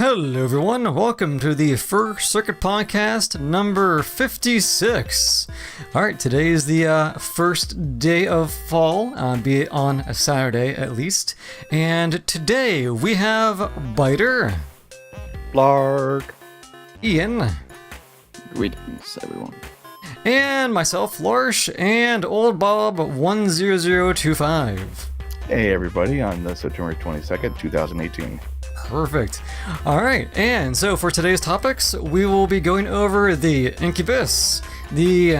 Hello everyone, welcome to the First Circuit Podcast number 56. Alright, today is the first day of fall, be it on a Saturday at least. And today we have Byter, Lark, Ian, greetings everyone, and myself, Larsh, and Old Bob 10025. Hey everybody, on the September 22nd, 2018. Perfect. Alright, and so for today's topics, we will be going over the Incubus, the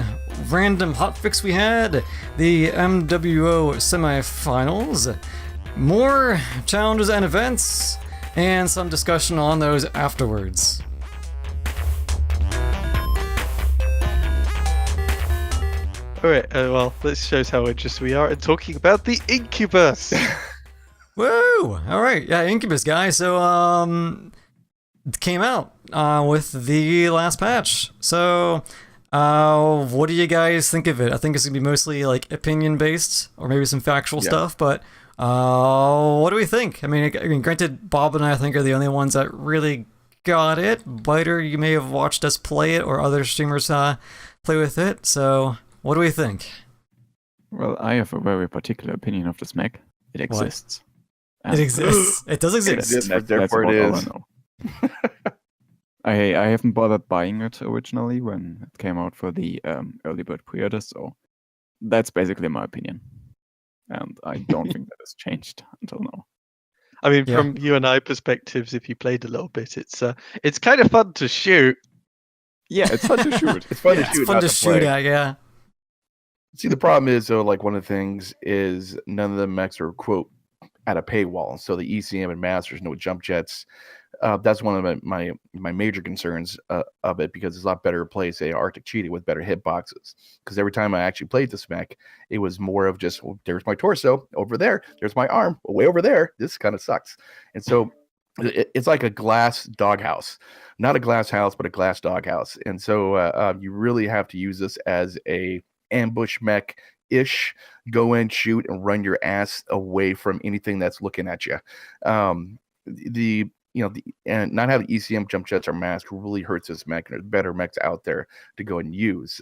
random hotfix we had, the MWO semifinals, more challenges and events, and some discussion on those afterwards. Alright, well, this shows how interested we are in talking about the Incubus! Woo! Alright, yeah, Incubus, guys. So, it came out with the last patch. So, what do you guys think of it? I think it's gonna be mostly like opinion-based, or maybe some factual stuff, but what do we think? I mean, granted, Bob and I think are the only ones that really got it. Byter, you may have watched us play it, or other streamers play with it, so what do we think? well, I have a very particular opinion of this mech. It exists. It exists. It does exist. Therefore it is. I haven't bothered buying it originally when it came out for the early bird pre-order, so that's basically my opinion. And I don't think that has changed until now. I mean, Yeah. from you and I perspectives, if you played a little bit, it's kind of fun to shoot. Yeah, it's fun to shoot. It's fun Yeah, to it's shoot, fun not to to shoot play. at, yeah. See, the problem is, though, like one of the things is none of the mechs are, quote, at a paywall. So the ECM and Masters, no jump jets. That's one of my major concerns of it, because it's a lot better to play, say, Arctic Cheetah with better hitboxes. Because every time I actually played this mech, it was more of just, well, there's my torso over there, there's my arm way over there. This kind of sucks. And so it's like a glass doghouse, not a glass house, but a glass doghouse. And so you really have to use this as a ambush mech ish. Go in, shoot, and run your ass away from anything that's looking at you. And not having ECM jump jets or mask really hurts this mech. And there's better mechs out there to go and use.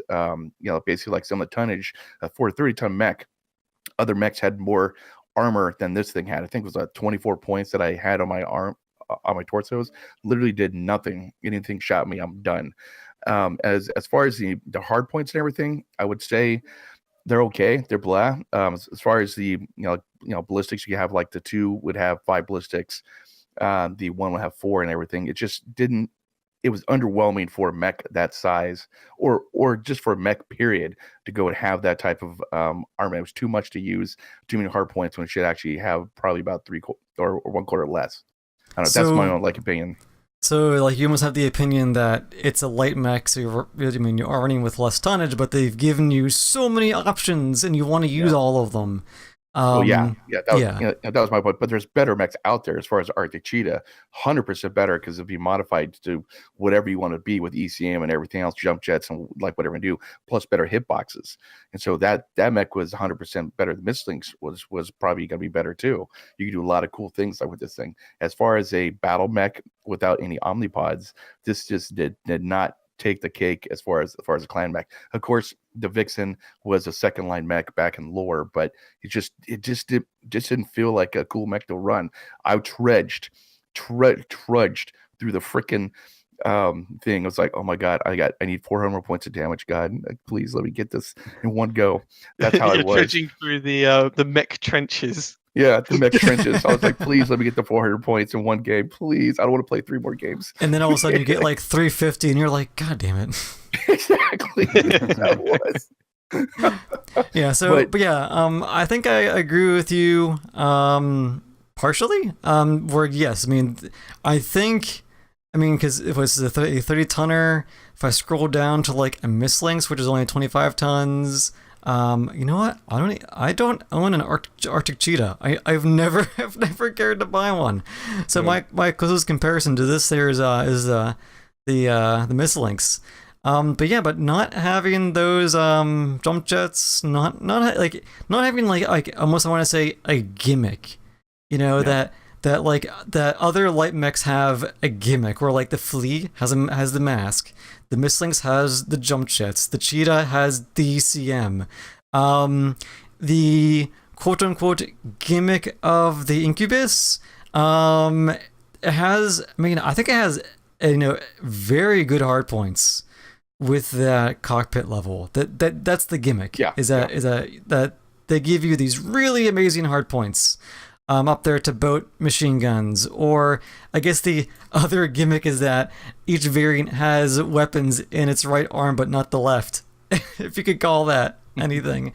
Basically like some of the tonnage for a 30-ton mech, other mechs had more armor than this thing had. I think it was 24 points that I had on my arm, on my torsos. Literally did nothing. Anything shot me, I'm done. As far as the hard points and everything, I would say they're okay. They're blah. As far as the ballistics, you have like the 2 would have 5 ballistics, the 1 would have 4 and everything. It just didn't. It was underwhelming for a mech that size, or just for a mech period, to go and have that type of armor. It was too much to use, too many hard points when it should actually have probably about 3/4 or 1/4 less. I don't know. That's my own opinion. So, like, you almost have the opinion that it's a light mech, so you are running with less tonnage, but they've given you so many options, and you want to use all of them. That was my point. But there's better mechs out there as far as Arctic Cheetah, 100% better, because it'll be modified to whatever you want to be with ECM and everything else, jump jets and like whatever you do, plus better hitboxes. And so that mech was 100% better. The Mistlings was probably going to be better too. You can do a lot of cool things like with this thing. As far as a battle mech without any omnipods, this just did not take the cake as far as a clan mech. Of course, the Vixen was a second line mech back in lore, but it just didn't feel like a cool mech to run. I trudged through the freaking thing. It was like, oh my god, I need 400 more points of damage. God, please let me get this in one go. That's how You're it was. trudging through the mech trenches. Yeah, the mech trenches. I was like, please let me get the 400 points in one game. Please. I don't want to play 3 more games. And then all of a sudden you get like 350 and you're like, God damn it. Exactly. That's how it was. Yeah, so, but yeah, I think I agree with you partially. Where, yes, because if it was a 30 tonner, if I scroll down to like a Mistlings, which is only 25 tons, you know what? I don't own an Arctic Cheetah. I've never cared to buy one. So my closest comparison to this there is the Mistlings. But not having those jump jets, not having like almost I want to say a gimmick, that that like that other light mechs have a gimmick where like the Flea has the mask, the Mistlings has the jump jets, the Cheetah has the ECM, the quote unquote gimmick of the Incubus, it has, I mean, I think it has, very good hard points with that cockpit level. That's the gimmick. Yeah. Is that they give you these really amazing hard points up there to boat machine guns. Or I guess the other gimmick is that each variant has weapons in its right arm but not the left. If you could call that anything.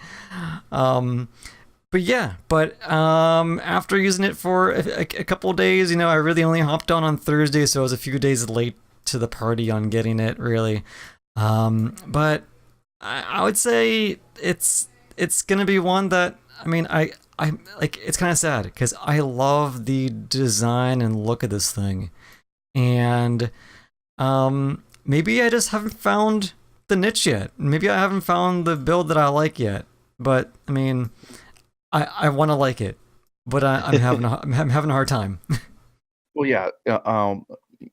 But yeah, after using it for a couple of days, I really only hopped on Thursday, so I was a few days late to the party on getting it, really. But I would say it's gonna be one that, I mean, I like, it's kind of sad because I love the design and look of this thing, and maybe I just haven't found the niche yet. Maybe I haven't found the build that I like yet. But I mean, I want to like it, but I'm having a hard time. Well, yeah.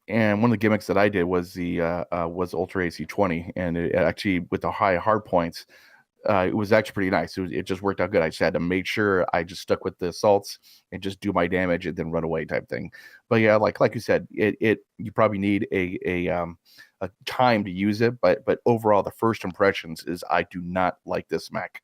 And one of the gimmicks that I did was the Ultra AC20, and it actually, with the high hard points, it was actually pretty nice. It just worked out good. I just had to make sure I just stuck with the assaults and just do my damage and then run away type thing. But yeah, like you said, you probably need a time to use it. But overall, the first impressions is I do not like this mech.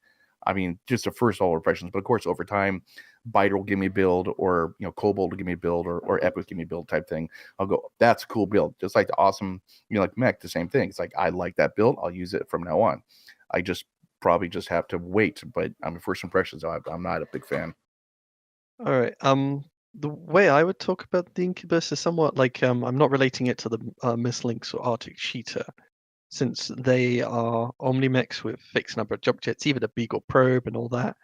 I mean, just the first all impressions. But of course, over time, Byter will give me a build, or Kobold will give me a build, or Epic will give me a build type thing. I'll go, that's a cool build. Just like the awesome, like mech, the same thing. It's like, I like that build. I'll use it from now on. I just probably just have to wait. But I mean, first impressions, I'm not a big fan. All right. The way I would talk about the Incubus is somewhat like, I'm not relating it to the Mislinks or Arctic Cheetah, since they are Omni-mechs with fixed number of jump jets, even a Beagle probe and all that.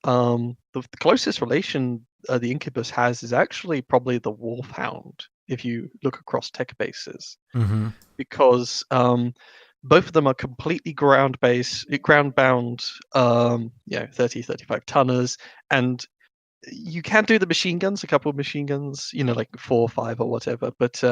The closest relation the Incubus has is actually probably the Wolfhound, if you look across tech bases, because both of them are completely ground bound, 30, 35 tonners, and you can do the machine guns, a couple of machine guns, like 4 or 5 or whatever, but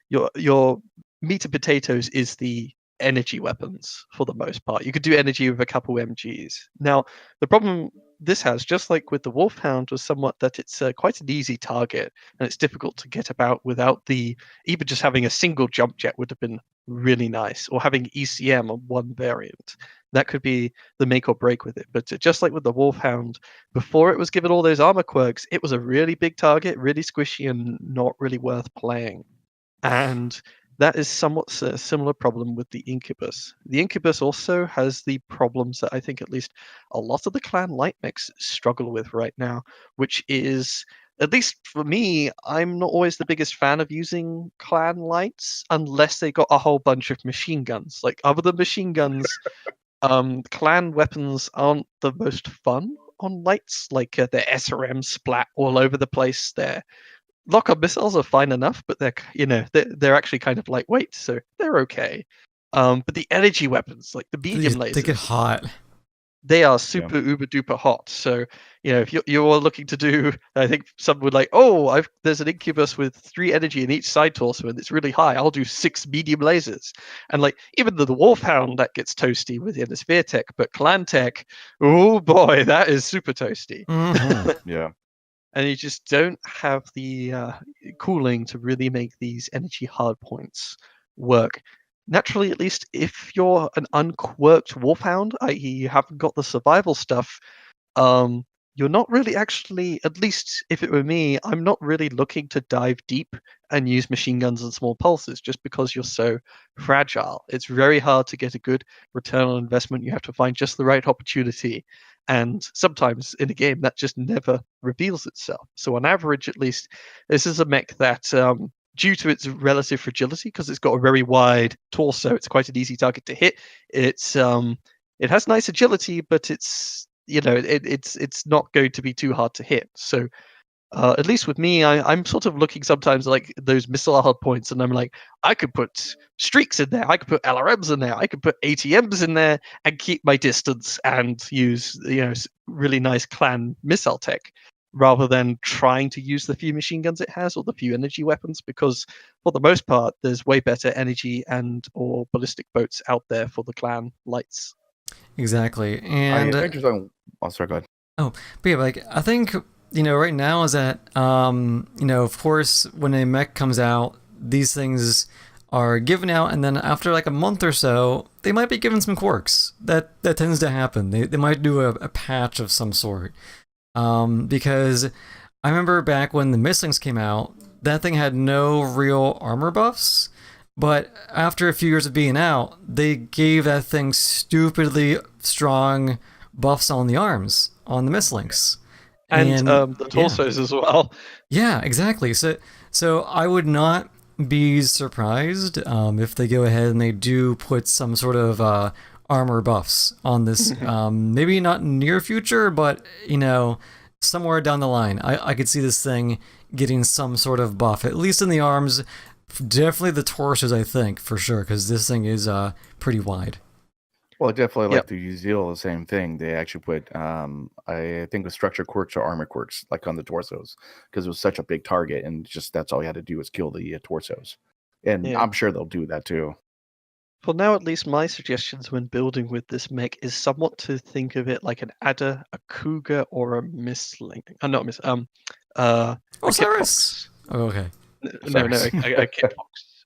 your meat and potatoes is the energy weapons for the most part. You could do energy with a couple MGs. Now, the problem this has, just like with the Wolfhound, was somewhat that it's quite an easy target, and it's difficult to get about without even just having a single jump jet would have been really nice, or having ECM on one variant. That could be the make or break with it. But just like with the Wolfhound, before it was given all those armor quirks, it was a really big target, really squishy, and not really worth playing. And that is somewhat a similar problem with the Incubus. The Incubus also has the problems that I think at least a lot of the clan light mechs struggle with right now, which is, at least for me, I'm not always the biggest fan of using clan lights unless they got a whole bunch of machine guns. Like, other than machine guns, clan weapons aren't the most fun on lights. Like, the SRM splat all over the place there. Lock-up missiles are fine enough, but they're actually kind of lightweight, so they're okay. But the energy weapons, like the medium lasers, they get hot. They are super uber duper hot. So if you're looking to do, I think some would like, there's an Incubus with 3 energy in each side torso, and it's really high. I'll do 6 medium lasers, and like even the Wolfhound, that gets toasty with Sphere tech, but clan tech, oh boy, that is super toasty. Yeah. And you just don't have the cooling to really make these energy hard points work. Naturally, at least if you're an unquirked Wolfhound, i.e. you haven't got the survival stuff, you're not really actually, at least if it were me, I'm not really looking to dive deep and use machine guns and small pulses, just because you're so fragile. It's very hard to get a good return on investment. You have to find just the right opportunity. And sometimes in a game that just never reveals itself. So on average, at least, this is a mech that, due to its relative fragility, because it's got a very wide torso, it's quite an easy target to hit. It has nice agility, but it's not going to be too hard to hit. So at least with me, I'm sort of looking sometimes like those missile hard points, and I'm like, I could put streaks in there, I could put LRMs in there, I could put ATMs in there, and keep my distance and use really nice clan missile tech, rather than trying to use the few machine guns it has or the few energy weapons, because for the most part, there's way better energy and or ballistic boats out there for the clan lights. Exactly. I And think there's on. Oh, sorry, go ahead. but yeah, like I think right now is that of course when a mech comes out, these things are given out, and then after like a month or so, they might be given some quirks. That tends to happen. They might do a patch of some sort. Because I remember back when the Mistlings came out, that thing had no real armor buffs, but after a few years of being out, they gave that thing stupidly strong buffs on the arms, on the Mistlings. And the torsos as well. Yeah, exactly. So I would not be surprised if they go ahead and they do put some sort of armor buffs on this. Maybe not near future, but somewhere down the line, I could see this thing getting some sort of buff, at least in the arms. Definitely the torsos, I think, for sure, because this thing is pretty wide. Well, definitely like the Uzil, the same thing. They actually put, I think, the structure quirks or armor quirks, like on the torsos, because it was such a big target, and just that's all you had to do was kill the torsos. And I'm sure they'll do that too. For now, at least, my suggestions when building with this mech is somewhat to think of it like an adder, a cougar, or a mistling. Not a miss. Osiris. Oh, okay. No, a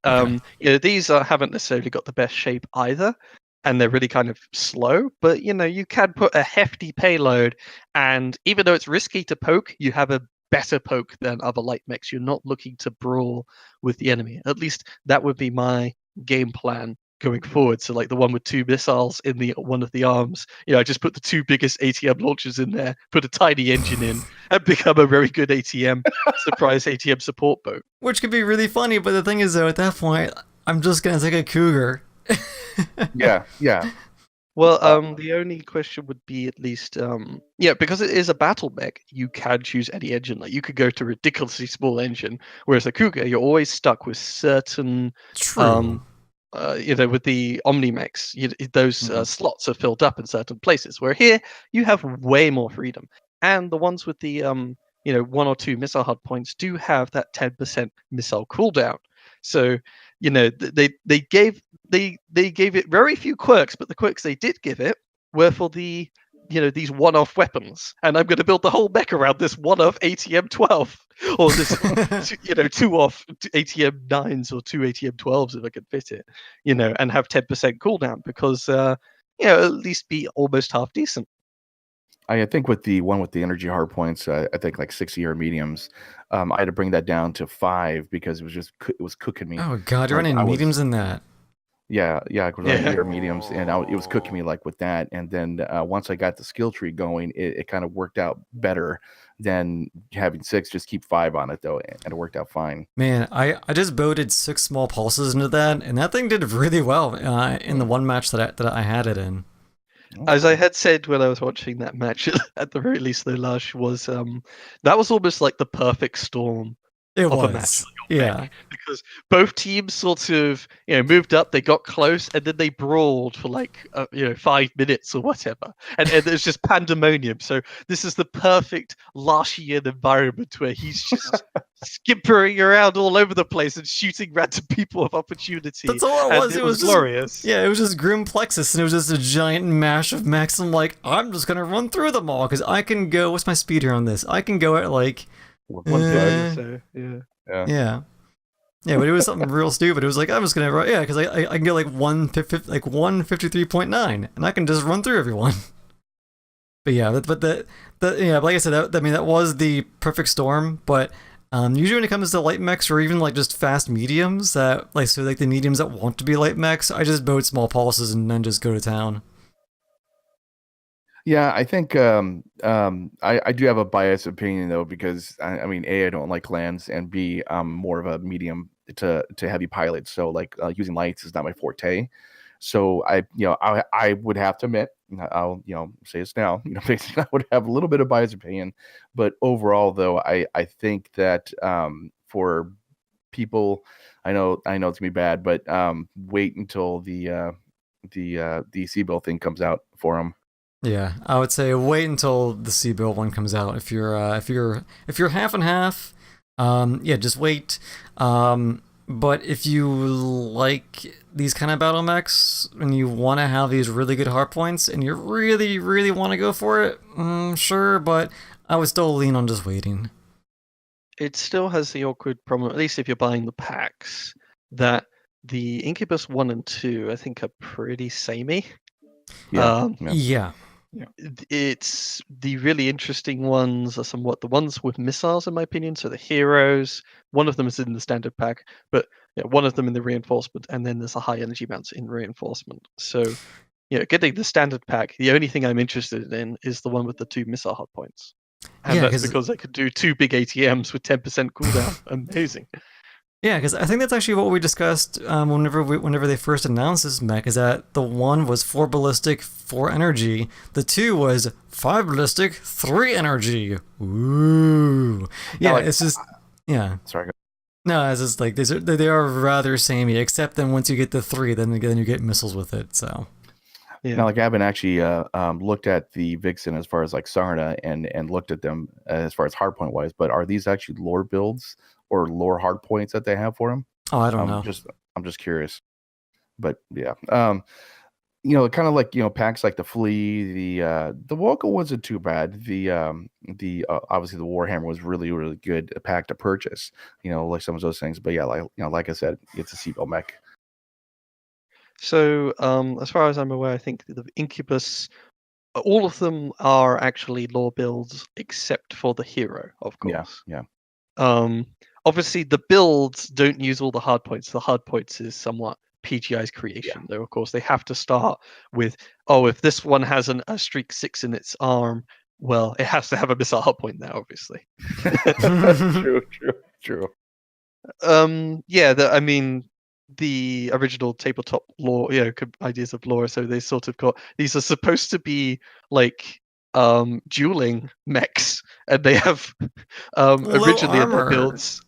kitbox. These haven't necessarily got the best shape either, and they're really kind of slow. But you can put a hefty payload, and even though it's risky to poke, you have a better poke than other light mechs. You're not looking to brawl with the enemy. At least that would be my game plan going forward. So like the one with 2 missiles in the one of the arms, I just put the 2 biggest ATM launchers in there, put a tiny engine in, and become a very good surprise ATM support boat. Which could be really funny, but the thing is though, at that point, I'm just gonna take a cougar. Yeah. Well, the only question would be at least, because it is a battle mech, you can choose any engine. Like you could go to a ridiculously small engine, whereas a cougar, you're always stuck with certain. True. With the Omnimex, those slots are filled up in certain places. Where here, you have way more freedom, and the ones with the 1 or 2 missile hard points do have that 10% missile cooldown. So they gave it very few quirks, but the quirks they did give it were for the these one-off weapons, and I'm going to build the whole mech around this one-off ATM 12 or this 2-off ATM 9s or 2 ATM 12s if I could fit it, and have 10% cooldown because at least be almost half decent. I think with the one with the energy hard points, I think like 6-year mediums, I had to bring that down to 5 because it was cooking me. Oh god, you're running mediums in that. Yeah, your mediums, and it was cooking me like with that. And then once I got the skill tree going, it kind of worked out better than having 6. Just keep 5 on it though, and it worked out fine. Man, I just boated 6 small pulses into that, and that thing did really well in the one match that I had it in. As I had said when I was watching that match, at the very least, though, Larsh was that was almost like the perfect storm. It of was, a match, yeah, because both teams sort of moved up, they got close, and then they brawled for like 5 minutes or whatever, and there's just pandemonium. So this is the perfect Larshian environment where he's just skippering around all over the place and shooting random people of opportunity. That's all it was. It was glorious. Yeah, it was just Grim Plexus, and it was just a giant mash of mechs. I'm like, I'm just gonna run through them all because I can go. What's my speed here on this? I can go at like 130. So yeah. But it was something real stupid. It was like I'm just gonna run, because I can get like 153.9, and I can just run through everyone. But yeah, like I said, that was the perfect storm. But usually when it comes to light mechs or even like just fast mediums, the mediums that want to be light mechs, I just boat small pulses and then just go to town. Yeah, I think I do have a biased opinion though, because I mean, A, I don't like clans, and B, I'm more of a medium to heavy pilot. So like using lights is not my forte. So I would have to admit, I'll say this now, basically I would have a little bit of biased opinion, but overall though, I think that for people, I know it's gonna be bad, but wait until the C-Bill thing comes out for them. Yeah, I would say wait until the C build one comes out. If you're half and half, yeah, just wait. But if you like these kind of battle mechs and you want to have these really good hard points and you really, really want to go for it, sure, but I would still lean on just waiting. It still has the awkward problem, at least if you're buying the packs, that the Incubus 1 and 2, I think, are pretty samey. Yeah. Yeah. It's the really interesting ones are somewhat the ones with missiles, in my opinion. So the heroes, one of them is in the standard pack, but one of them in the reinforcement, and then there's a high energy bounce in reinforcement. So, getting the standard pack, the only thing I'm interested in is the one with the 2 missile hot points. And Yeah, that's because I could do 2 big ATMs with 10% cooldown. Amazing. Yeah, because I think that's actually what we discussed whenever they first announced this mech, is that the 1 was 4 ballistic, 4 energy. The 2 was 5 ballistic, 3 energy. Ooh. Yeah, it's just, yeah. Sorry. No, it's just like, they are rather samey, except then once you get the 3, then you get missiles with it, so. Yeah. Now, like I haven't actually looked at the Vixen as far as like Sarna and looked at them as far as hardpoint wise, but are these actually lore builds or lore hardpoints that they have for them? Oh, I don't know. I'm just curious. But yeah, kind of like packs like the Flea, the Walker wasn't too bad. The obviously the Warhammer was really, really good pack to purchase. Like some of those things. But yeah, like I said, it's a Seagull mech. So, as far as I'm aware, I think the Incubus, all of them are actually lore builds except for the hero, of course. Yeah. Obviously, the builds don't use all the hard points. The hard points is somewhat PGI's creation, though. Of course, they have to start with, if this one has a streak 6 in its arm, well, it has to have a missile hard point now, obviously. True. I mean, the original tabletop lore, ideas of lore. So they sort of these are supposed to be like dueling mechs, and they have originally in their builds.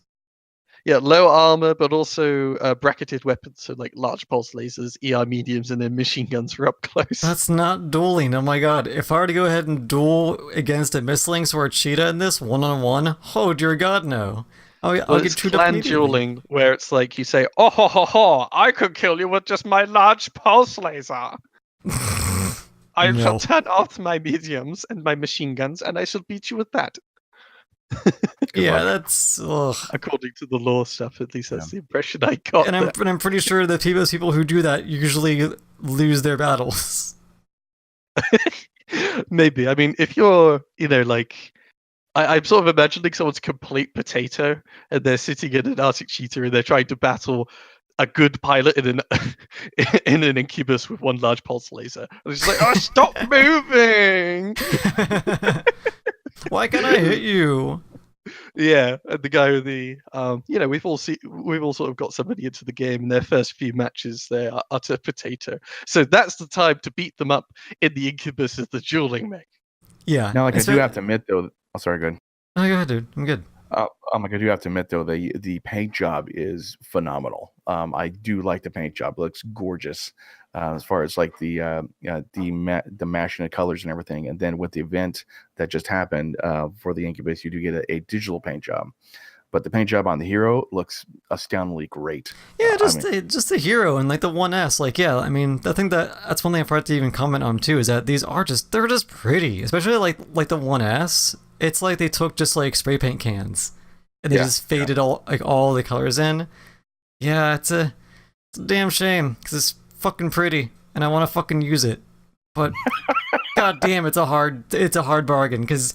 Yeah, low armor, but also bracketed weapons, so like large pulse lasers, ER mediums, and then machine guns for up close. That's not dueling. Oh my god! If I were to go ahead and duel against a Mistlings or a Cheetah in this 1-on-1, oh dear god, no. I'll get chewed up clan dueling, where it's like you say, "Oh ho ho ho! I could kill you with just my large pulse laser. I shall turn off my mediums and my machine guns, and I shall beat you with that." Yeah, that's according to the lore stuff. At least that's the impression I got. And I'm pretty sure that those people who do that usually lose their battles. Maybe. I mean, if you're, like. I'm sort of imagining someone's complete potato, and they're sitting in an Arctic cheetah, and they're trying to battle a good pilot in an Incubus with one large pulse laser. And it's like, oh, stop moving! Why can't I hit you? Yeah, and the guy with the, we've all sort of got somebody into the game. In their first few matches, they're utter potato. So that's the time to beat them up in the Incubus as the dueling mech. Yeah. Now, I do have to admit though. Oh, sorry, go ahead. Oh, go ahead, dude. I'm good. I do have to admit though, the paint job is phenomenal. I do like the paint job; it looks gorgeous. As far as like the mashing of colors and everything, and then with the event that just happened for the Incubus, you do get a digital paint job. But the paint job on the hero looks astoundingly great. Yeah, just the hero and like the 1S. Like, yeah, I mean, I think that's one thing I forgot to even comment on too, is that these are they're just pretty, especially like the 1S. It's like they took just like spray paint cans and they just faded all the colors in. Yeah, it's a damn shame because it's fucking pretty and I want to fucking use it, but god damn, it's a hard bargain because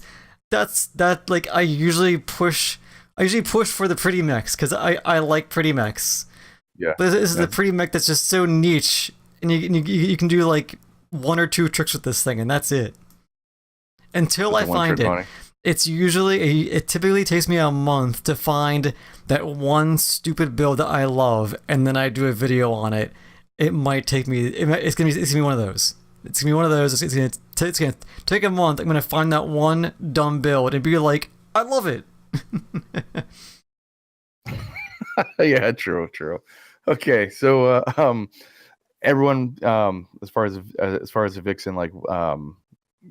like I usually push for the pretty mechs because I like pretty mechs. Yeah, but this is the pretty mech that's just so niche, and you can do like 1 or 2 tricks with this thing, and that's it. Until I find it. It typically takes me a month to find that one stupid build that I love, and then I do a video on it. It might take me. It's gonna be one of those. It's gonna be one of those. It's gonna take a month. I'm gonna find that one dumb build and be like, I love it. Yeah, true. Okay, so everyone, as far as the Vixen, like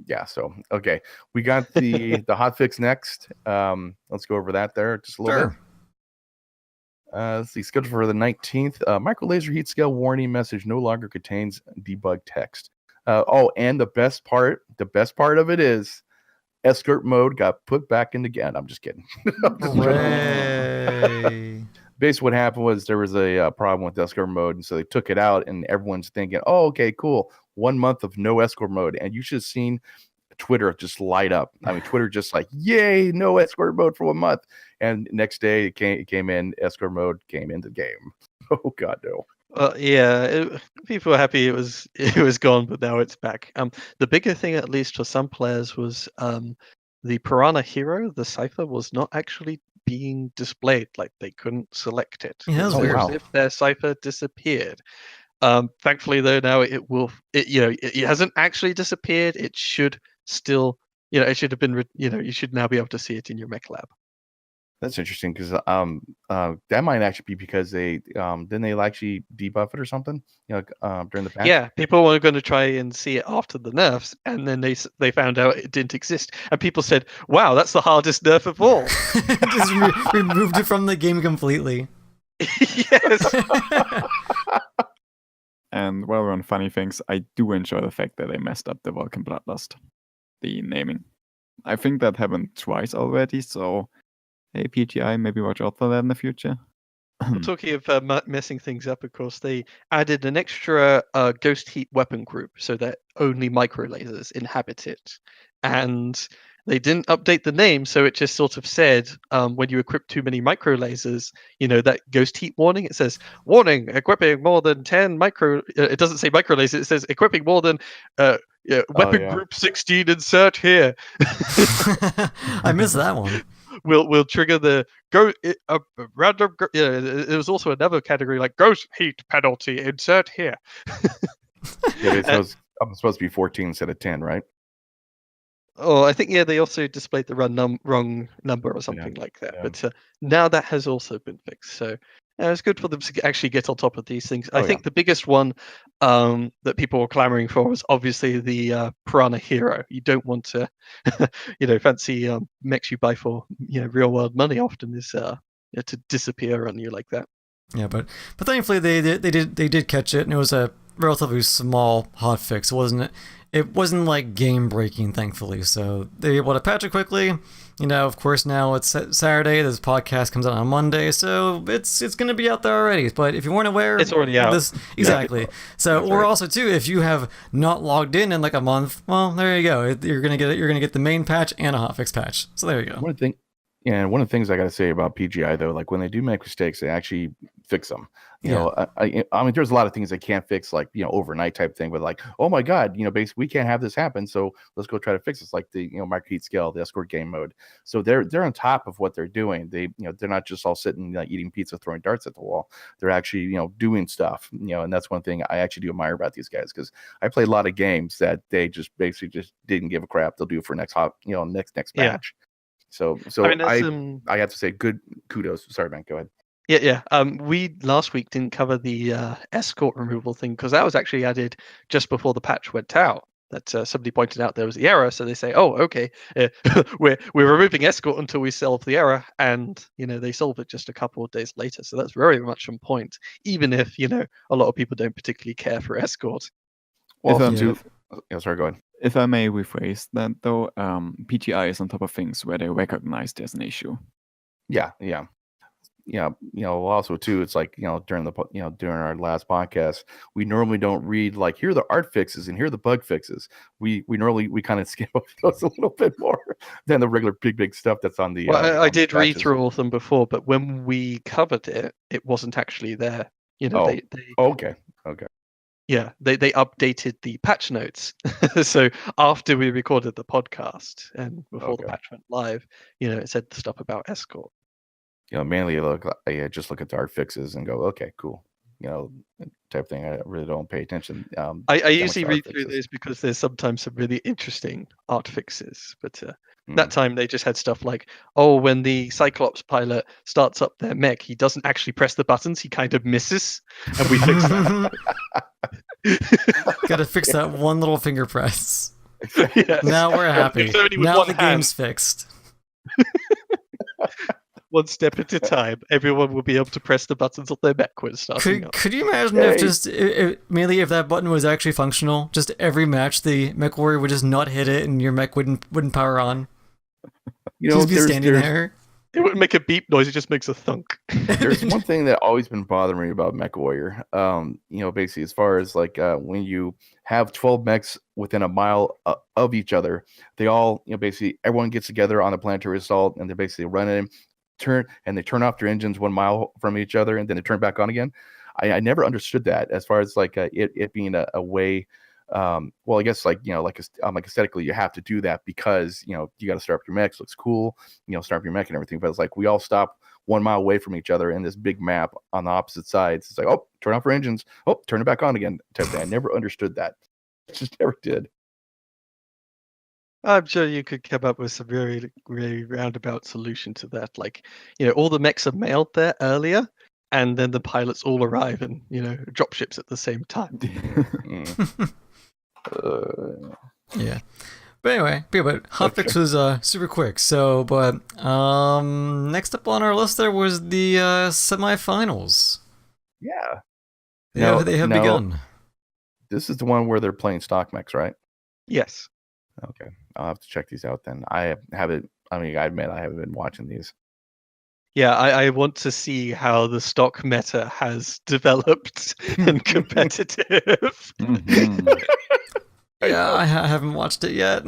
Yeah. So okay, we got the hotfix next. Let's go over that there just a little bit. Let's see. Scheduled for the 19th. Micro laser heat scale warning message no longer contains debug text. And the best part of it is escort mode got put back in again. I'm just kidding. Hooray. Basically, what happened was there was a problem with escort mode, and so they took it out, and everyone's thinking, "Oh, okay, cool. 1 month of no escort mode," and you should have seen Twitter just light up. I mean, Twitter just like, "Yay, no escort mode for 1 month," and next day it came in. Escort mode came into the game. Oh God, no. People were happy it was gone, but now it's back. The bigger thing, at least for some players, was the Piranha Hero, the cipher, was not actually being displayed. Like they couldn't select it. Yeah, that was It's weird. as if their cipher disappeared. Thankfully, though, now it hasn't actually disappeared. It should still, it should have been, you should now be able to see it in your mech lab. That's interesting because that might actually be because they didn't they actually debuff it or something, during the patch. Yeah, people were going to try and see it after the nerfs, and then they found out it didn't exist, and people said, "Wow, that's the hardest nerf of all." Just removed it from the game completely. Yes. And while we're on funny things, I do enjoy the fact that they messed up the Vulcan Bloodlust, the naming. I think that happened twice already, so hey, PGI, maybe watch out for that in the future. Well, talking of messing things up, of course, they added an extra ghost heat weapon group so that only micro lasers inhabit it. And they didn't update the name, so it just sort of said when you equip too many micro lasers, that ghost heat warning, it says, "Warning, equipping more than 10 micro..." It doesn't say micro lasers, it says, "Equipping more than weapon group 16, insert here." I missed that one. Will trigger the random. It was also another category like ghost heat penalty. Insert here. Yeah, I'm supposed to be 14 instead of 10, right? Oh, I think they also displayed the wrong number or something like that. Yeah. But now that has also been fixed. So it's good for them to actually get on top of these things. I think the biggest one that people were clamoring for was obviously the Piranha Hero. You don't want to, fancy mechs you buy for real world money often is to disappear on you like that. Yeah, but thankfully they did catch it, and it was a relatively small hotfix. It wasn't like game breaking, thankfully. So they were able to patch it quickly. Of course, now it's Saturday. This podcast comes out on Monday, so it's going to be out there already. But if you weren't aware, it's already out. Exactly. Yeah. So, or also too, if you have not logged in like a month, well, there you go. You're gonna get it. You're gonna get the main patch and a hotfix patch. So there you go. One of the things I got to say about PGI though, like when they do make mistakes, they actually fix them. I mean, there's a lot of things they can't fix, like overnight type thing. But like, oh my God, basically we can't have this happen, so let's go try to fix this. Like the micro heat scale, the escort game mode. So they're on top of what they're doing. They they're not just all sitting eating pizza, throwing darts at the wall. They're actually doing stuff. And that's one thing I actually do admire about these guys, because I play a lot of games that they just basically just didn't give a crap. They'll do it for next patch. Yeah. So I have to say, good kudos. Sorry, man, go ahead. Yeah. We last week didn't cover the escort removal thing because that was actually added just before the patch went out. That somebody pointed out there was the error, so they say, "Oh, okay, we're removing escort until we solve the error," and they solve it just a couple of days later. So that's very much on point, even if a lot of people don't particularly care for escort. Well, sorry, go ahead. If I may rephrase that, though, PGI is on top of things where they recognize there's an issue. Yeah. Also too, it's like during our last podcast, we normally don't read like, here are the art fixes and here are the bug fixes. We normally kind of skip over those a little bit more than the regular big stuff that's on the. Well, I did read through all of them before, but when we covered it, it wasn't actually there. Okay. Yeah, they updated the patch notes. So after we recorded the podcast and before the patch went live, it said the stuff about escort. Mainly I just look at the art fixes and go, okay, cool. Type thing. I really don't pay attention. I usually read through those because there's sometimes some really interesting art fixes. But that time they just had stuff like, when the Cyclops pilot starts up their mech, he doesn't actually press the buttons, he kind of misses. And we fixed that. Gotta fix that one little finger press. Yes. Now we're happy. It's only with Now one the hand. game's fixed. One step at a time. Everyone will be able to press the buttons on their mech when starting up. Could you imagine Hey. if just mainly if that button was actually functional? Just every match, the Mechwarrior would just not hit it, and your mech wouldn't power on. You know, Just be standing there. It wouldn't make a beep noise, it just makes a thunk. there's one thing that always been bothering me about Mechwarrior. You know, basically, as far as like when you have 12 mechs within a mile of each other, they all, you know, basically everyone gets together on the planetary assault, and they basically run in, they turn off their engines 1 mile from each other, and then they turn back on again. I never understood that as far as like it being a way. Well, I guess like, you know, like aesthetically you have to do that because, you know, you got to start up your mechs, looks cool, you know, start up your mech and everything. But it's like we all stop 1 mile away from each other in this big map on the opposite sides. It's like, oh, turn off our engines, oh, turn it back on again type thing. I never understood that. Just never did. I'm sure you could come up with some very, very roundabout solution to that. Like, you know, all the mechs are mailed there earlier, and then the pilots all arrive and, you know, drop ships at the same time. Yeah. But anyway, Hotfix was super quick. So, but next up on our list there was the semifinals. Yeah. They have begun. This is the one where they're playing stock mechs, right? Yes. Okay. I'll have to check these out then. I haven't been watching these. Yeah, I want to see how the stock meta has developed in competitive. Yeah, I haven't watched it yet.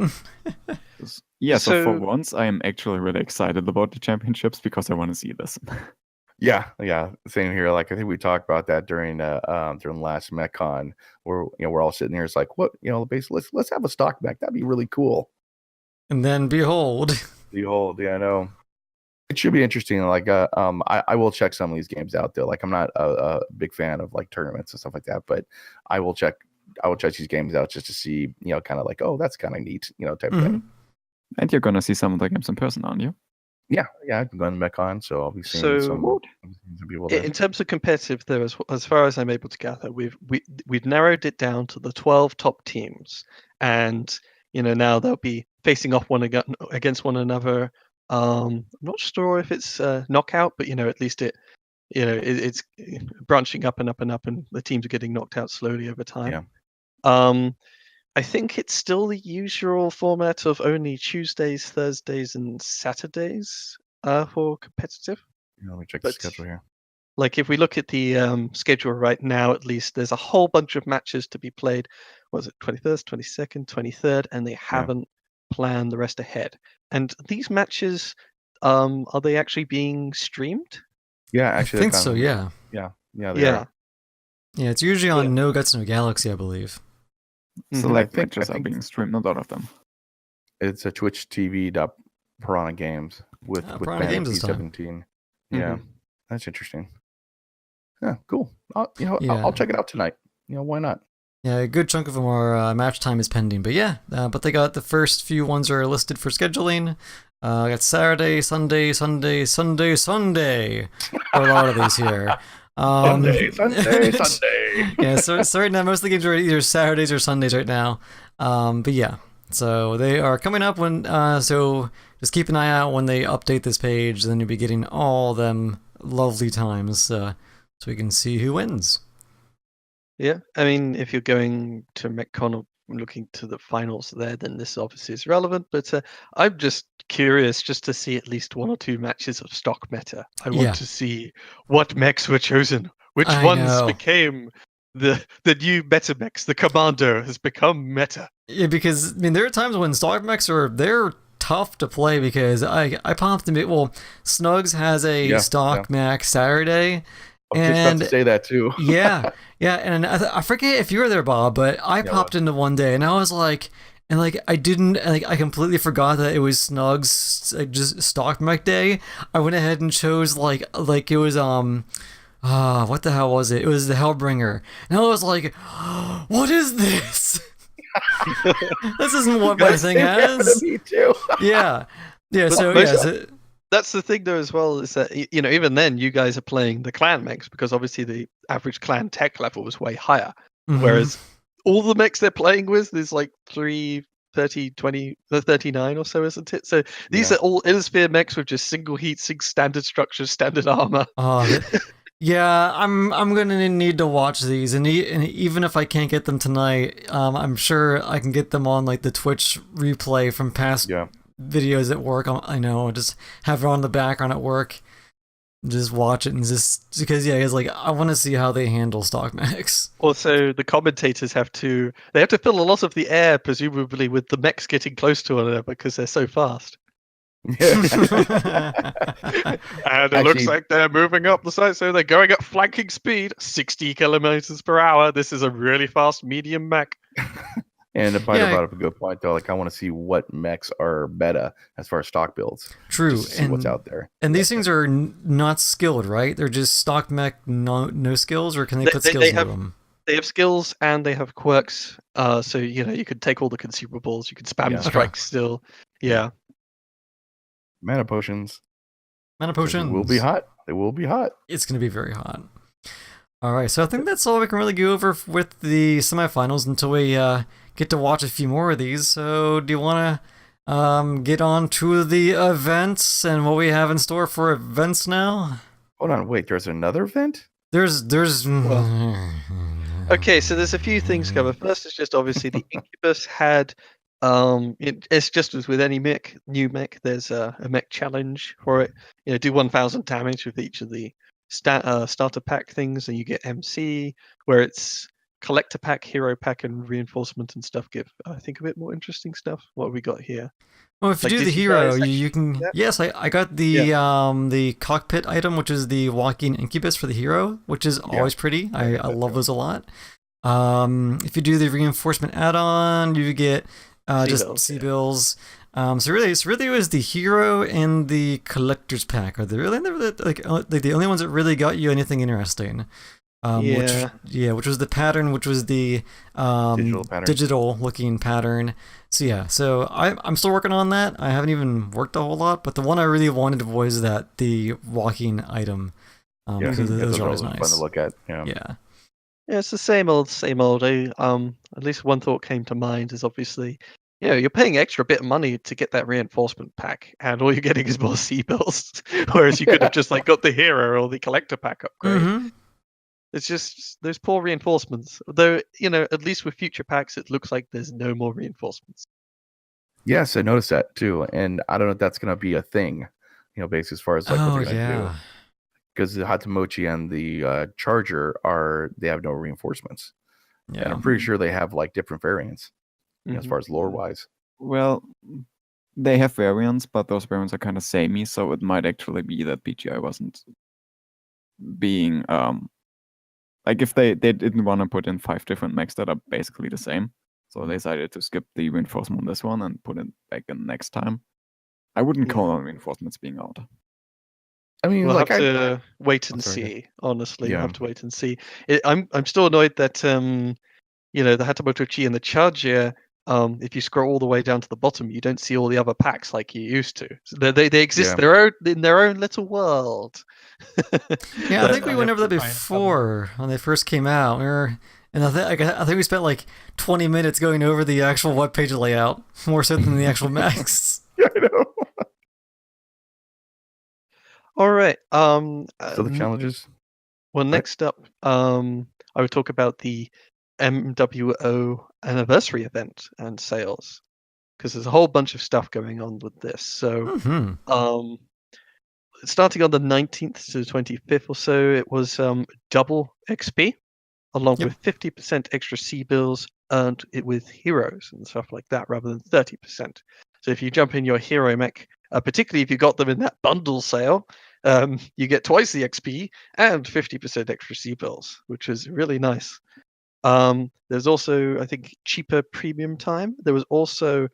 Yeah, so for So- once, I am actually really excited about the championships because I want to see this. Yeah, same here. Like I think we talked about that during last MechCon, where, you know, we're all sitting here. It's like, what, you know, basically let's have a stock mech. That'd be really cool. And then behold. Behold, yeah, I know. It should be interesting. Like, I will check some of these games out though. Like, I'm not a big fan of like tournaments and stuff like that, but I will check these games out just to see, you know, kind of like, oh, that's kind of neat, you know, type of thing. And you're gonna see some of the games in person, aren't you? Yeah, I've been going to MechCon, so I'll be seeing So- some people there. In terms of competitive, though, as far as I'm able to gather, we've narrowed it down to the 12 top teams, and you know now they'll be facing off against one another. I'm not sure if it's knockout, but you know at least it's branching up and up and up, and the teams are getting knocked out slowly over time. Yeah. I think it's still the usual format of only Tuesdays, Thursdays, and Saturdays for competitive. Let me check But- the schedule here. Like if we look at the schedule right now, at least there's a whole bunch of matches to be played. Was it 21st, 22nd, 23rd, and they haven't planned the rest ahead. And these matches, are they actually being streamed? Yeah, I actually, think so, yeah. Yeah, they Yeah. are. Yeah, it's usually on No Guts No Galaxy, I believe. Select I think- matches I are think- being streamed, not all of them. It's a Twitch TV.Piranha Games with Piranha Games this time. P17. Yeah, that's interesting. Yeah, cool. I'll Yeah. check it out tonight. You know, why not? Yeah, a good chunk of them are match time is pending, but yeah, but they got the first few ones are listed for scheduling. Got Saturday, Sunday, Sunday, Sunday, Sunday. For a lot of these here. Sunday. Yeah, so right now most of the games are either Saturdays or Sundays right now. But yeah, so they are coming up when. So just keep an eye out when they update this page. Then you'll be getting all them lovely times, so we can see who wins. Yeah, I mean, if you're going to MechCon or looking to the finals there, then this obviously is relevant. But I'm just curious just to see at least one or two matches of stock meta. I want Yeah. to see what mechs were chosen, which I ones know. became the new meta mechs. The commander has become meta. Yeah, because I mean there are times when stock mechs they're tough to play because I popped them. Well, Snugs has a stock mech Saturday. I was just about to say that too. yeah, and I forget if you were there, Bob, but I popped into one day and I was like, I completely forgot that it was Snugs just stock mech day. I went ahead and chose like it was what the hell was it? It was the Hellbringer, and I was like, what is this? This isn't what my thing has. Me too. Yeah. But So most- yeah. That's the thing, though, as well, is that, you know, even then, you guys are playing the clan mechs because obviously the average clan tech level was way higher. Mhm. Whereas all the mechs they're playing with, there's like 3 30, 20, 39 or so, isn't it? So these are all Innisphere mechs with just single heatsink, standard structures, standard armor. Yeah, I'm gonna need to watch these, and even if I can't get them tonight, I'm sure I can get them on like the Twitch replay from past videos at work. I know, just have it on the background at work, just watch it, and just because it's like I want to see how they handle stock mechs. Also, the commentators have to fill a lot of the air, presumably with the mechs getting close to one another because they're so fast. And it looks like they're moving up the side, so they're going at flanking speed, 60 kilometers per hour. This is a really fast medium mech. And the Byter brought up a good point, though. Like, I want to see what mechs are meta as far as stock builds. True, just to see what's out there. And these things are not skilled, right? They're just stock mech, no skills, or can they put skills into them? They have skills and they have quirks. So you could take all the consumables. You can spam strikes still. Yeah. Mana potions. Mana potions. They will be hot. They will be hot. It's going to be very hot. All right, so I think that's all we can really go over with the semifinals until we get to watch a few more of these. So do you want to get on to the events and what we have in store for events now? Hold on, wait, there's another event? There's Okay, so there's a few things covered. First is just obviously the Incubus had it's just as with any new mech, there's a mech challenge for it. Do 1,000 damage with each of the starter pack things, and you get MC, where it's collector pack, hero pack, and reinforcement and stuff give, I think, a bit more interesting stuff. What have we got here? Well, if you do the hero, you can... Yeah. Yes, I got the cockpit item, which is the walking Incubus for the hero, which is always pretty. I love those a lot. If you do the reinforcement add-on, you get just C-bills. So really, it was the hero and the collector's pack. Are they really like the only ones that really got you anything interesting? Which was the pattern, which was the digital looking pattern. So I'm still working on that. I haven't even worked a whole lot, but the one I really wanted was the walking item. Because those are always nice. Fun to look at. Yeah, it's the same old. At least one thought came to mind is obviously, you're paying extra bit of money to get that reinforcement pack, and all you're getting is more C-bills. Whereas you could have just got the hero or the collector pack upgrade. Mm-hmm. It's just those poor reinforcements. Though, at least with future packs, it looks like there's no more reinforcements. Yes, I noticed that too, and I don't know if that's going to be a thing. Based as far as what they're going to do. Because the Hatamochi and the Charger they have no reinforcements. Yeah, and I'm pretty sure they have different variants. As far as lore wise. Well, they have variants, but those variants are kind of samey, so it might actually be that PGI wasn't being if they didn't want to put in 5 different mechs that are basically the same, so they decided to skip the reinforcement on this one and put it back in next time. I wouldn't call on reinforcements being out. I mean, we'll have to wait and see. Honestly, we'll have to wait and see. I'm still annoyed that the Hatamoto-chi and the Charger. If you scroll all the way down to the bottom, you don't see all the other packs like you used to. So they exist in their own little world. Yeah, I think we went over that before when they first came out. I think we spent 20 minutes going over the actual webpage layout, more so than the actual mechs. Yeah, I know. All right. So the challenges. Well, next up, I would talk about the MWO anniversary event and sales, because there's a whole bunch of stuff going on with this. So starting on the 19th to the 25th or so, it was double XP along with 50% extra C-bills earned with heroes and stuff like that, rather than 30%. So if you jump in your hero mech, particularly if you got them in that bundle sale, you get twice the XP and 50% extra C-bills, which is really nice. There's also, I think, cheaper premium time. There was also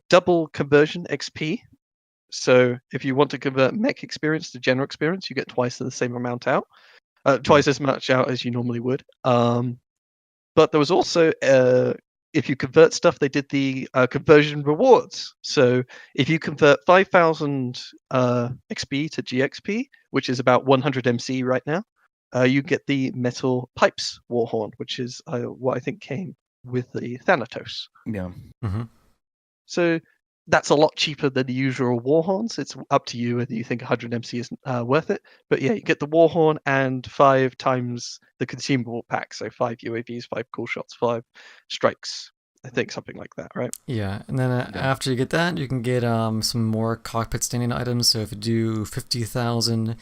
double conversion XP. So if you want to convert mech experience to general experience, you get twice the same amount out, twice as much out as you normally would. But there was also, if you convert stuff, they did the conversion rewards. So if you convert 5,000 XP to GXP, which is about 100 MC right now, you get the Metal Pipes Warhorn, which is what I think came with the Thanatos. Yeah. Mm-hmm. So that's a lot cheaper than the usual Warhorns. It's up to you whether you think 100 MC is worth it. But yeah, you get the Warhorn and 5 times the consumable pack. So 5 UAVs, 5 cool shots, 5 strikes. I think something like that, right? Yeah, and then after you get that, you can get some more cockpit standing items. So if you do 50,000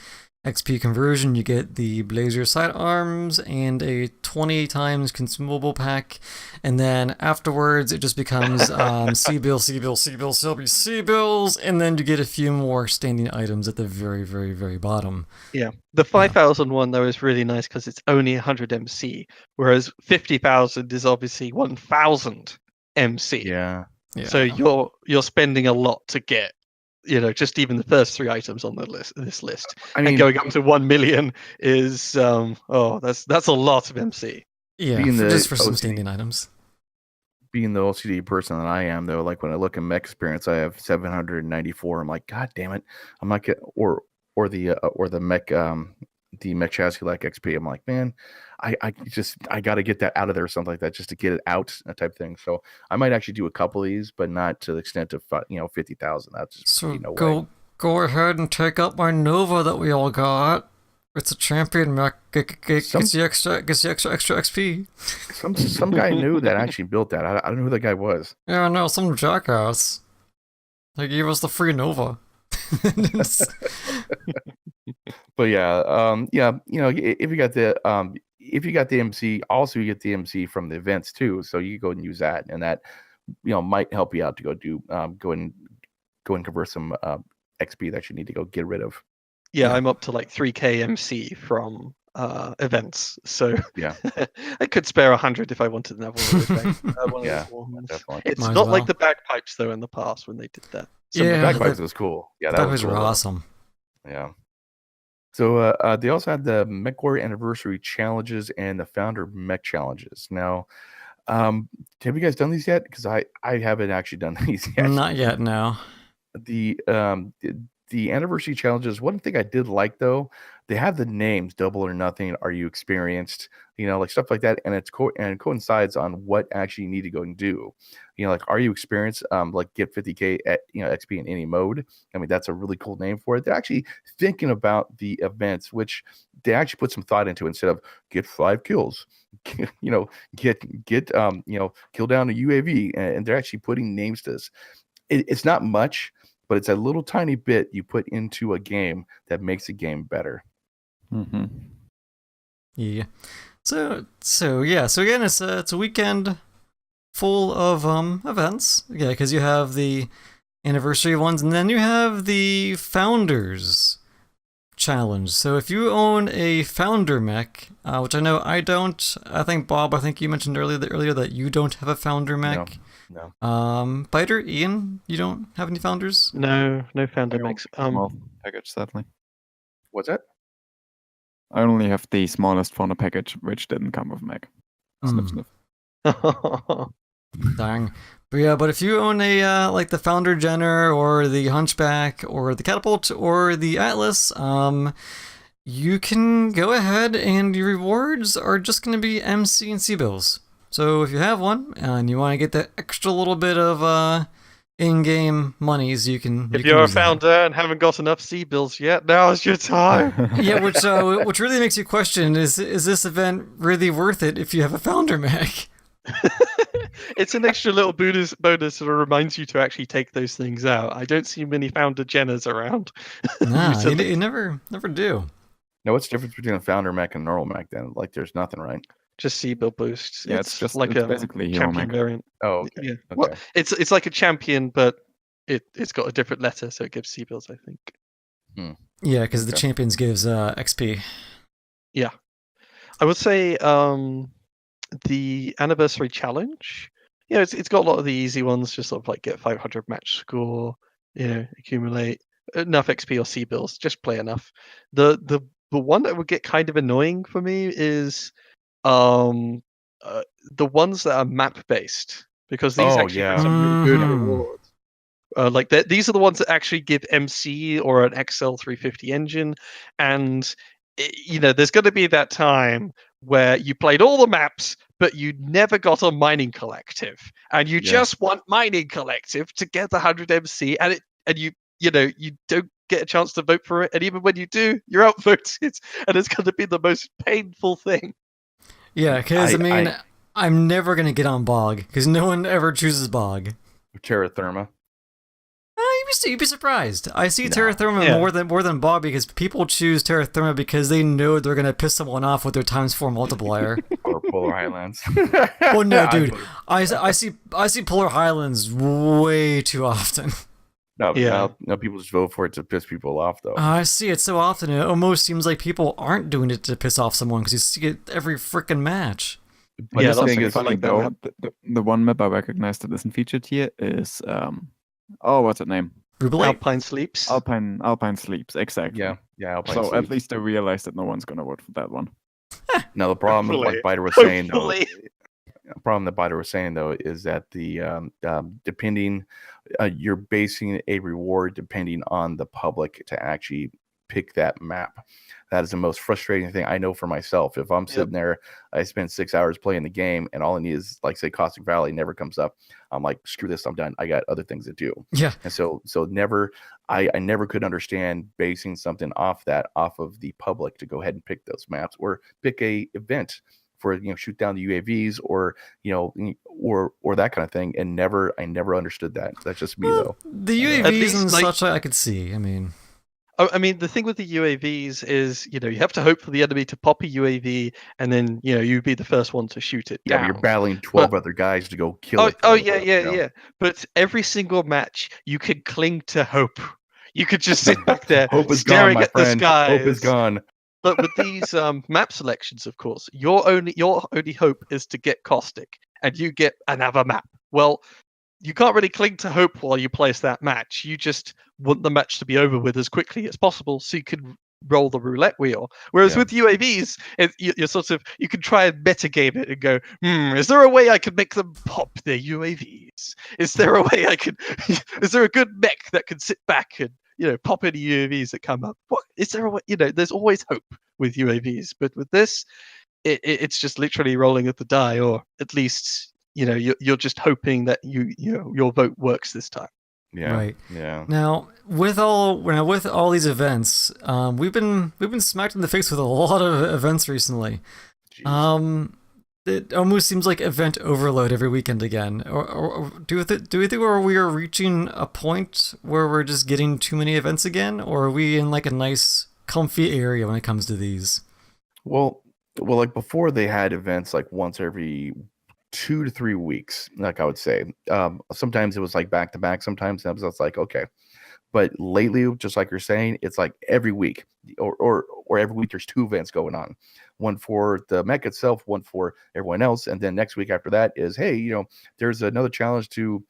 XP conversion, you get the Blazer sidearms and a 20 times consumable pack, and then afterwards it just becomes C-bills, and then you get a few more standing items at the very, very, very bottom. Yeah, the 5,000 one though is really nice because it's only 100 MC, whereas 50,000 is obviously 1,000 MC. Yeah. So you're spending a lot to get, just even the first 3 items on this list. I mean, and going up to 1 million is that's a lot of MC. Yeah, just for some standing items. Being the OCD person that I am, though, like when I look at mech experience, I have 794. I'm like, God damn it, I'm not getting or the mech chassis like XP. I'm like, man, I got to get that out of there or something like that just to get it out, that type of thing. So I might actually do a couple of these, but not to the extent of 50,000. That's just so no go way. Go ahead and take up my Nova that we all got. It's a champion mech. Gets you extra XP. Some guy knew that actually built that. I don't know who that guy was. Yeah, no, some jackass. They gave us the free Nova. But yeah, if you got the MC, also you get the MC from the events too. So you go and use that, and that might help you out to go and convert some XP that you need to go get rid of. Yeah, I'm up to like 3k MC from events, so yeah, I could spare 100 if I wanted another one of those. Yeah, definitely. It's not like the bagpipes though in the past when they did that. So the bagpipes was cool. Yeah, that was cool. Awesome. Yeah. So they also had the Mechwarrior anniversary challenges and the founder mech challenges. Now, have you guys done these yet? Because I haven't actually done these yet. Not yet, no. The anniversary challenges, one thing I did like though, they have the names Double or Nothing, Are You Experienced, like stuff like that, and it coincides on what actually you need to go and do. Like Are You Experienced, like get 50k at XP in any mode. I mean, that's a really cool name for it. They're actually thinking about the events, which they actually put some thought into instead of get 5 kills, get kill down a UAV, and they're actually putting names to this. It's not much, but it's a little tiny bit you put into a game that makes a game better. Mm-hmm. Yeah. So again, it's a weekend full of events. Yeah, because you have the anniversary ones, and then you have the Founders Challenge. So if you own a Founder mech, which I know I don't, I think Bob, you mentioned earlier that you don't have a Founder mech. No. Byter, Ian, you don't have any Founders? No Founder mechs. Package, sadly. What's that? I only have the smallest Founder package, which didn't come with mech. Sniff. Dang. But if you own a like the Founder Jenner or the Hunchback or the Catapult or the Atlas, you can go ahead and your rewards are just going to be MC and C-bills. So if you have one and you want to get that extra little bit of in-game monies, you can. If you're a founder and haven't got enough C-bills yet, now is your time. Yeah, which really makes you question: is this event really worth it if you have a Founder mech? It's an extra little bonus that reminds you to actually take those things out. I don't see many Founder Jenners around. Nah, you never do. Now, what's the difference between a Founder mech and a normal mech then? Like, there's nothing, right? Just C-bill boosts. Yeah, it's just like it's a basically champion variant. Oh, okay. Yeah. Okay. Well, it's like a champion, but it's got a different letter, so it gives C-bills, I think. Yeah, because the champions gives XP. Yeah, I would say the anniversary challenge. Yeah, it's got a lot of the easy ones, just sort of like get 500 match score, accumulate enough XP or C-bills, just play enough. The one that would get kind of annoying for me is the ones that are map based, because these actually have some really good rewards. These are the ones that actually give MC or an XL350 engine, and there's going to be that time where you played all the maps, but you never got on Mining Collective, and you just want Mining Collective to get the 100 MC, and you don't get a chance to vote for it, and even when you do, you're outvoted, and it's going to be the most painful thing. Yeah, because I'm never gonna get on Bog because no one ever chooses Bog. Terra Therma. You'd be surprised. I see Terra Therma more than Bog because people choose Terra Therma because they know they're gonna piss someone off with their '4 multiplier. Or Polar Highlands. Well, no, dude. I see Polar Highlands way too often. No, people just vote for it to piss people off, though. I see it so often. It almost seems like people aren't doing it to piss off someone because you see it every freaking match. But Yeah, something is funny like though. The one map I recognize that isn't featured here is what's its name? Rubelite? Alpine Sleeps. Alpine Sleeps, exactly. Yeah, Alpine So Sleeps. at least I realized that no one's gonna vote for that one. Now the problem, like Byter was saying, though, the problem that Byter was saying though is that the depending, you're basing a reward depending on the public to actually pick that map. That is the most frustrating thing I know for myself. If I'm sitting there, I spend 6 hours playing the game, and all I need is, like, say, Caustic Valley never comes up. I'm like, screw this, I'm done. I got other things to do. Yeah. And so never, I never could understand basing something off of the public to go ahead and pick those maps or pick a event for, shoot down the UAVs or that kind of thing. And I never understood that. That's just me, though. The UAVs and such, I could see. I mean, the thing with the UAVs is, you have to hope for the enemy to pop a UAV, and then, you be the first one to shoot it down. You're battling 12 other guys to go kill it. Yeah. But every single match, you can cling to hope. You could just sit back there Hope is staring gone, my at friend. the skies. Hope is gone. But with these map selections, of course, your only hope is to get Caustic, and you get another map. Well, you can't really cling to hope while you place that match. You just want the match to be over with as quickly as possible so you can roll the roulette wheel. Whereas with UAVs, you can try and metagame it and go, is there a way I could make them pop their UAVs? Is there a way is there a good mech that can sit back and, pop any UAVs that come up? What is there a way? There's always hope with UAVs, but with this, it's just literally rolling at the die, or at least, you're just hoping that your vote works this time. Yeah. Right. Yeah. Now, with all these events, we've been smacked in the face with a lot of events recently. Jeez. It almost seems like event overload every weekend again. Or do you think we are reaching a point where we're just getting too many events again, or are we in like a nice, comfy area when it comes to these? Well, like before they had events like once every 2 to 3 weeks, like I would say. Sometimes it was like back to back. Sometimes it was like, okay. But lately, just like you're saying, it's like every week or every week there's 2 events going on. One for the mech itself, one for everyone else. And then next week after that is, hey, there's another challenge to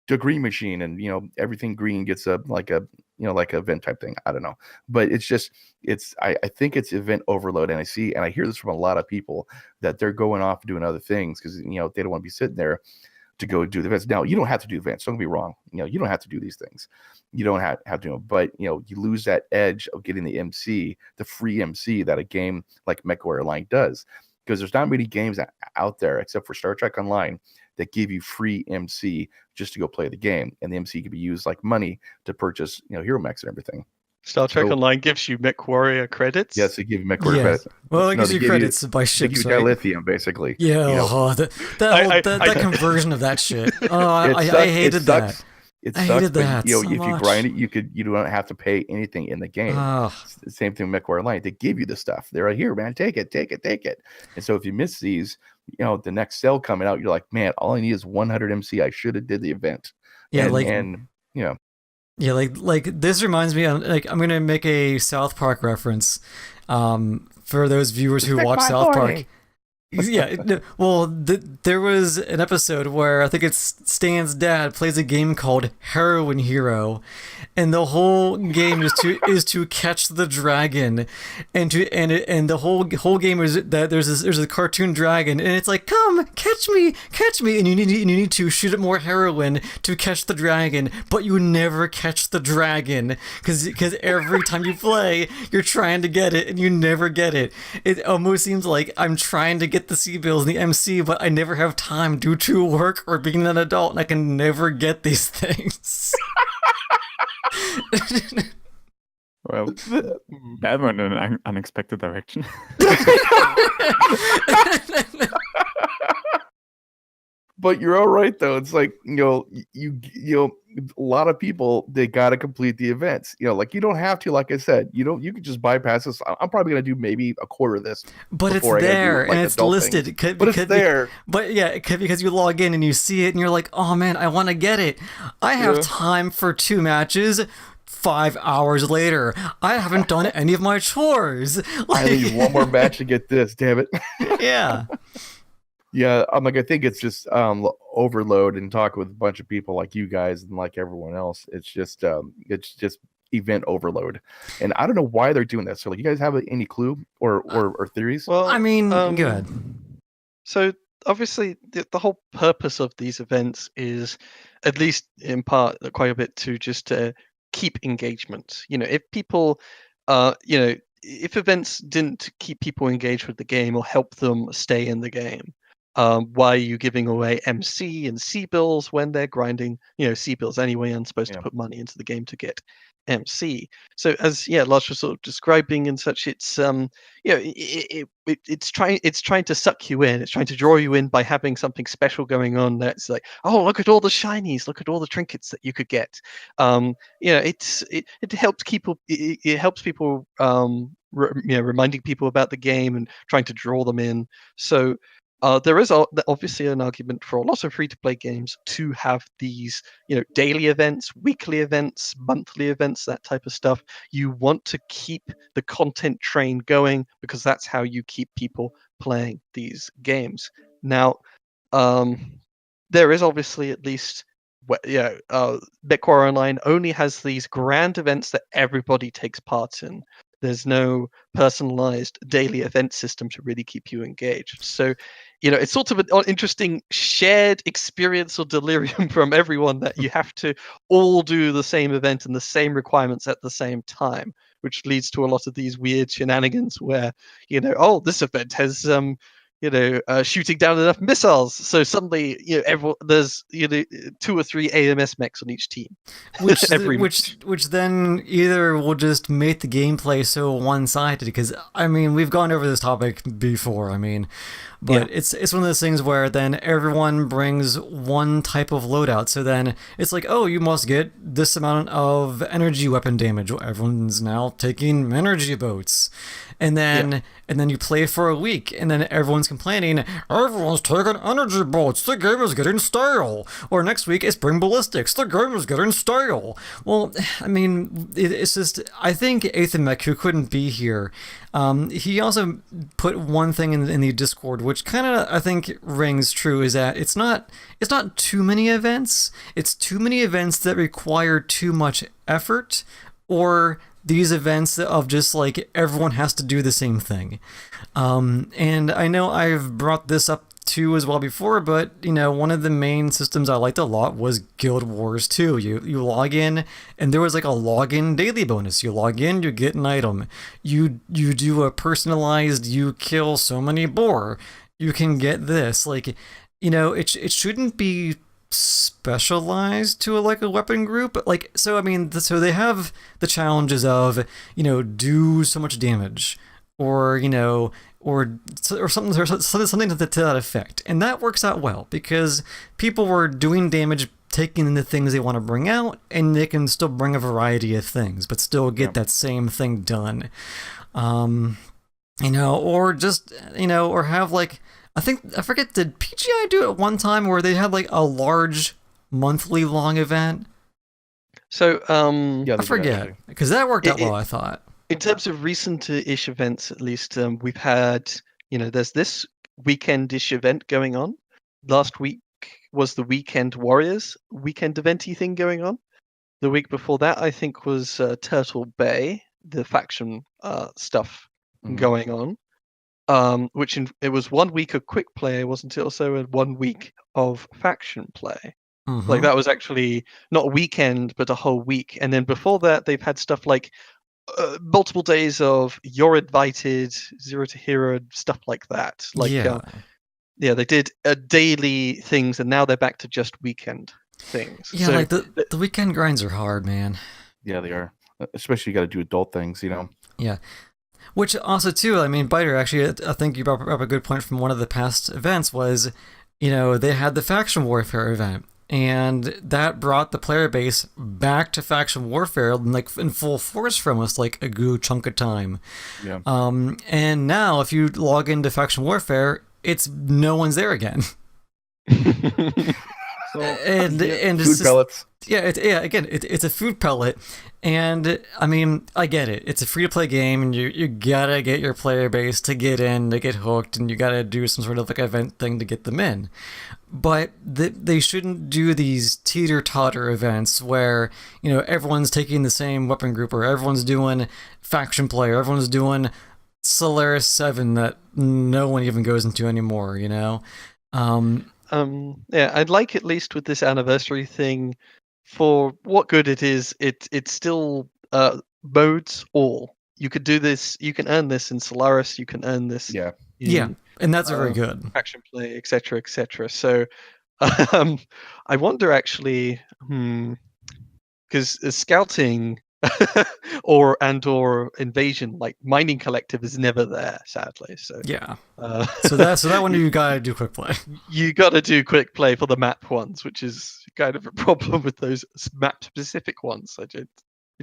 Green Machine, and everything green gets like an event type thing. I don't know, but I think it's event overload, and I hear this from a lot of people that they're going off doing other things because they don't want to be sitting there to go do the events. Now, you don't have to do events. Don't get me wrong. You don't have to do these things. You don't have to do them, but you lose that edge of getting the MC, the free MC that a game like Mechwarrior Online does, because there's not many games out there except for Star Trek Online that give you free MC just to go play the game, and the MC can be used like money to purchase hero mechs and everything. Star Trek Online gives you Mechwarrior credits. Yes, they give you Mechwarrior credits. Well, it gives you credits by ships, right? Dilithium, basically. Yeah, that conversion of that shit. Oh, I hated that. It sucks, but so if you grind it, you don't have to pay anything in the game. Same thing with Mechwarrior Online. They give you the stuff. They're right here, man. Take it. And so if you miss these, the next sale coming out, you're like, man, all I need is 100 MC. I should have did the event. Yeah, Yeah, like this reminds me of, like, I'm gonna make a South Park reference, for those viewers who watch South Park. Yeah, well, there was an episode where I think it's Stan's dad plays a game called Heroin Hero, and the whole game is to catch the dragon, and the whole game is that there's a cartoon dragon, and it's like, come catch me, and you need to shoot at more heroin to catch the dragon, but you never catch the dragon because every time you play, you're trying to get it and you never get it. It almost seems like I'm trying to get get the C-bills and the MC, but I never have time due to work or being an adult, and I can never get these things. Well, that went in an unexpected direction. But you're all right though. It's like, you a lot of people, they got to complete the events. Like you don't have to. Like I said, you can just bypass this. I'm probably gonna do maybe a quarter of this. But it's there and it's listed. But it's there. But yeah, because you log in and you see it and you're like, oh man, I want to get it. I have time for 2 matches. 5 hours later, I haven't done any of my chores. I need one more match to get this. Damn it. Yeah. Yeah, I think it's just overload, and talk with a bunch of people like you guys and like everyone else. It's just event overload, and I don't know why they're doing that. So, like, you guys have any clue or theories? Well, I mean, good. So obviously, the whole purpose of these events is, at least in part, quite a bit to just keep engagement. If people, if events didn't keep people engaged with the game or help them stay in the game. Why are you giving away MC and C-bills when they're grinding, C-bills anyway, and supposed to put money into the game to get MC? So as Larsh was sort of describing and such, it's it's trying to suck you in. It's trying to draw you in by having something special going on. That's like, oh, look at all the shinies, look at all the trinkets that you could get. It helps people. It helps people. Reminding people about the game and trying to draw them in. So. There is obviously an argument for a lot of free-to-play games to have these, daily events, weekly events, monthly events, that type of stuff. You want to keep the content train going because that's how you keep people playing these games. Now, there is obviously at least, Mechwarrior Online only has these grand events that everybody takes part in. There's no personalized daily event system to really keep you engaged. So, it's sort of an interesting shared experience or delirium from everyone that you have to all do the same event and the same requirements at the same time, which leads to a lot of these weird shenanigans where, this event has shooting down enough missiles, so suddenly there's 2 or 3 AMS mechs on each team, which then either will just make the gameplay so one-sided, because we've gone over this topic before, but it's one of those things where then everyone brings one type of loadout, so then it's like, oh, you must get this amount of energy weapon damage. Well, everyone's now taking energy boats. And then you play for a week, and then everyone's complaining, everyone's taking energy boats, the game is getting stale. Or next week, it's bring Ballistix, the game is getting stale. Well, it's just, I think Ethan Mech, who couldn't be here, he also put one thing in the Discord, which kind of, I think, rings true, is that it's not too many events, it's too many events that require too much effort, or these events of just like everyone has to do the same thing. And I know I've brought this up too as well before, but one of the main systems I liked a lot was Guild Wars 2. You log in, and there was like a login daily bonus. You log in, you get an item. You do a personalized, you kill so many boar, you can get this. Like, it shouldn't be specialized to a weapon group, so they have the challenges of do so much damage, or something to that effect, and that works out well because people were doing damage, taking in the things they want to bring out, and they can still bring a variety of things but still get that same thing done, or just or have I forget, did PGI do it one time where they had a large monthly long event? So, I forget, because that worked out well, I thought. In terms of recent-ish events, at least, we've had, there's this weekend-ish event going on. Last week was the Weekend Warriors weekend eventy thing going on. The week before that, I think, was Turtle Bay, the faction stuff going on. It was 1 week of quick play, wasn't it? Also, 1 week of faction play. That was actually not a weekend, but a whole week. And then before that, they've had stuff like multiple days of you're invited, 0 to hero, stuff like that. Like, yeah. They did daily things, and now they're back to just weekend things. Yeah, So like the weekend grinds are hard, man. Yeah, they are. Especially you got to do adult things, you know. Yeah. Which also too, I mean, Byter, actually, I think you brought up a good point from one of the past events was, they had the faction warfare event, and that brought the player base back to faction warfare like in full force for almost like a good chunk of time. Yeah. And now if you log into faction warfare, it's no one's there again. So and it's Food just, pellets. yeah, it's a food pellet, and I mean, I get it. It's a free to play game, and you gotta get your player base to get in, to get hooked, and you gotta do some sort of like event thing to get them in. But they shouldn't do these teeter totter events where everyone's taking the same weapon group, or everyone's doing faction play, or everyone's doing Solaris 7 that no one even goes into anymore. I'd like, at least with this anniversary thing, for what good it is, it's still modes all. You could do this, you can earn this in Solaris, you can earn this Yeah. Yeah, and that's very good. faction play, etc., etc. So I wonder actually, because scouting or invasion, like mining collective, is never there, sadly. So Yeah. So that one you gotta do quick play. you got to do quick play for the map ones, which is kind of a problem with those map specific ones. It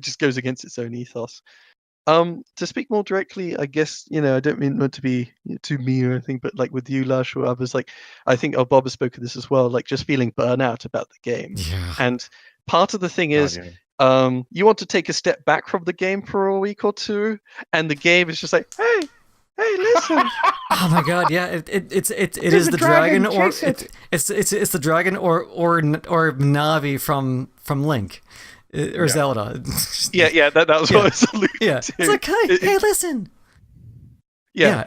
just goes against its own ethos. To speak more directly, I guess, I don't mean not to be too mean or anything, but like with you, Larsh, or others, like I think Bob has spoken this as well, like just feeling burnout about the game. Yeah. And part of the thing is, you want to take a step back from the game for a week or two, and the game is just like, hey, listen. Oh my god, yeah, it is the dragon, or it's the dragon or Navi from Link. Or Zelda. Yeah, that was what I was alluding Yeah, to. it's like, hey, listen. Yeah,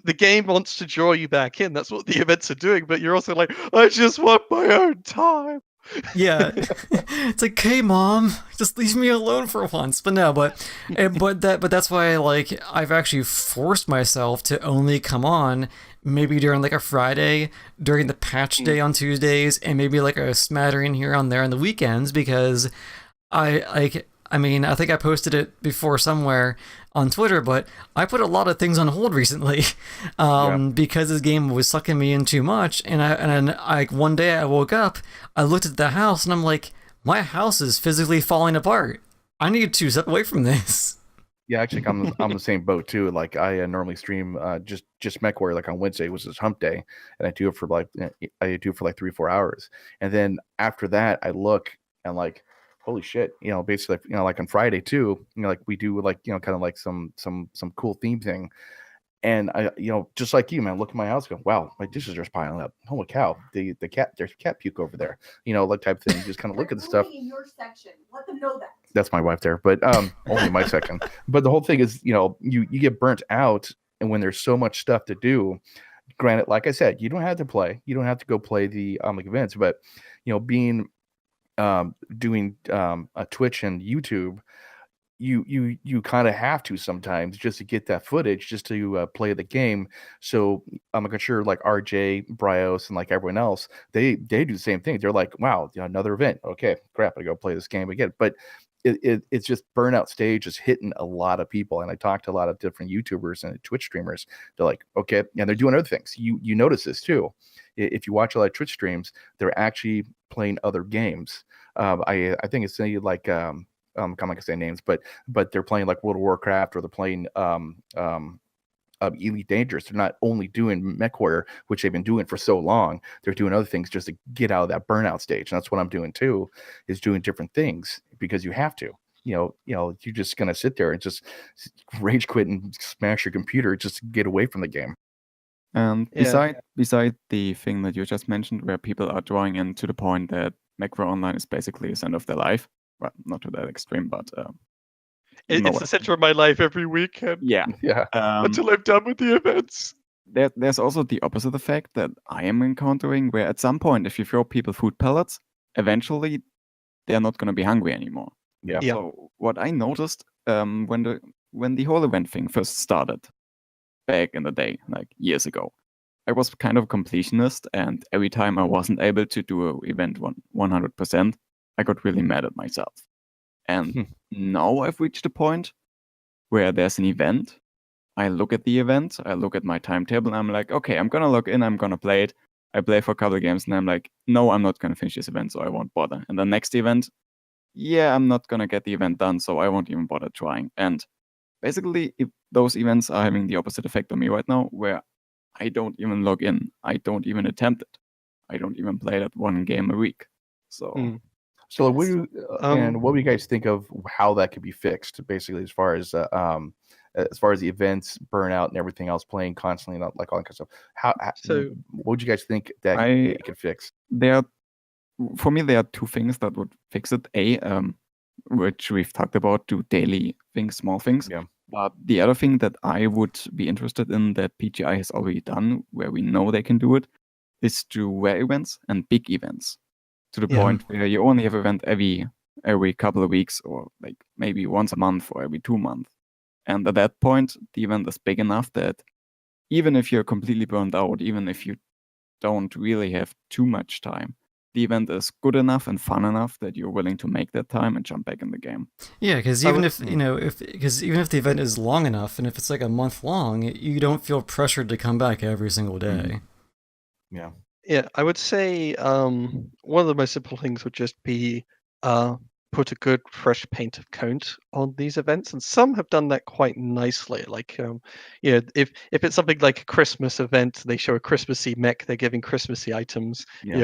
the game wants to draw you back in. That's what the events are doing. But you're also like, I just want my own time. Yeah, it's like, hey, mom, just leave me alone for once. But no, but that's why I've actually forced myself to only come on maybe during like a Friday, during the patch day on Tuesdays, and maybe like a smattering here on there on the weekends, because I mean, I think I posted it before somewhere on Twitter, but I put a lot of things on hold recently because this game was sucking me in too much. And I one day I woke up, I looked at the house, and I'm like, my house is physically falling apart. I need to step away from this. Yeah, actually, I'm the same boat too. Like I normally stream just Mechwarrior like on Wednesday, which is hump day, and I do it for like 3-4 hours, and then after that I look and like, holy shit, basically, like on Friday too, like we do like, kind of like some cool theme thing. And I, just like you, man, look at my house, go, wow, my dishes are piling up. Holy cow, there's cat puke over there, like type thing. You just kind of look at the stuff. In your section, let them know that. That's my wife there, but only my section. But the whole thing is, you get burnt out, and when there's so much stuff to do. Granted, like I said, you don't have to play, you don't have to go play the events, but being doing a Twitch and YouTube, you kind of have to sometimes just to get that footage, just to play the game. So I'm sure like RJ, Bryos, and like everyone else, they do the same thing. They're like, wow, another event. Okay, crap, I go play this game again. But it's just burnout stage is hitting a lot of people. And I talked to a lot of different YouTubers and Twitch streamers. They're like, okay, and they're doing other things. You notice this too. If you watch a lot of Twitch streams, they're actually playing other games. I think it's like I'm not gonna say names, but they're playing like World of Warcraft, or they're playing Elite Dangerous. They're not only doing Mechwarrior, which they've been doing for so long, they're doing other things just to get out of that burnout stage. And that's what I'm doing too, is doing different things, because you have to. You're just gonna sit there and just rage quit and smash your computer just to get away from the game. And beside the thing that you just mentioned, where people are drawing in to the point that Mechwarrior Online is basically the end of their life. Well, not to that extreme, but it's the center of my life every weekend. Yeah. Until I'm done with the events. There's also the opposite effect that I am encountering, where at some point, if you throw people food pellets, eventually they're not going to be hungry anymore. Yeah. So what I noticed when the whole event thing first started back in the day, like years ago, I was kind of a completionist, and every time I wasn't able to do an event 100%, I got really mad at myself. And now I've reached a point where there's an event. I look at the event, I look at my timetable, and I'm like, okay, I'm gonna log in, I'm gonna play it. I play for a couple of games, and I'm like, no, I'm not gonna finish this event, so I won't bother. And the next event, yeah, I'm not gonna get the event done, so I won't even bother trying. And basically, if those events are having the opposite effect on me right now, where I don't even log in, I don't even attempt it, I don't even play that one game a week. So, So what do you, and what do you guys think of how that could be fixed? Basically, as far as the events, burnout, and everything else, playing constantly, not like all that kind of stuff. So, what would you guys think that it could fix? For me, there are two things that would fix it. Which we've talked about, do daily things, small things. Yeah. But the other thing that I would be interested in that PGI has already done, where we know they can do it, is to rare events and big events. To the point where you only have an event every couple of weeks, or like maybe once a month or every 2 months. And at that point, the event is big enough that even if you're completely burned out, even if you don't really have too much time, the event is good enough and fun enough that you're willing to make that time and jump back in the game. Yeah, because even if the event is long enough, and if it's like a month long, you don't feel pressured to come back every single day. Yeah. Yeah, I would say one of the most simple things would just be put a good fresh paint of count on these events, and some have done that quite nicely. Like, if it's something like a Christmas event, they show a Christmassy mech, they're giving Christmassy items. Yeah.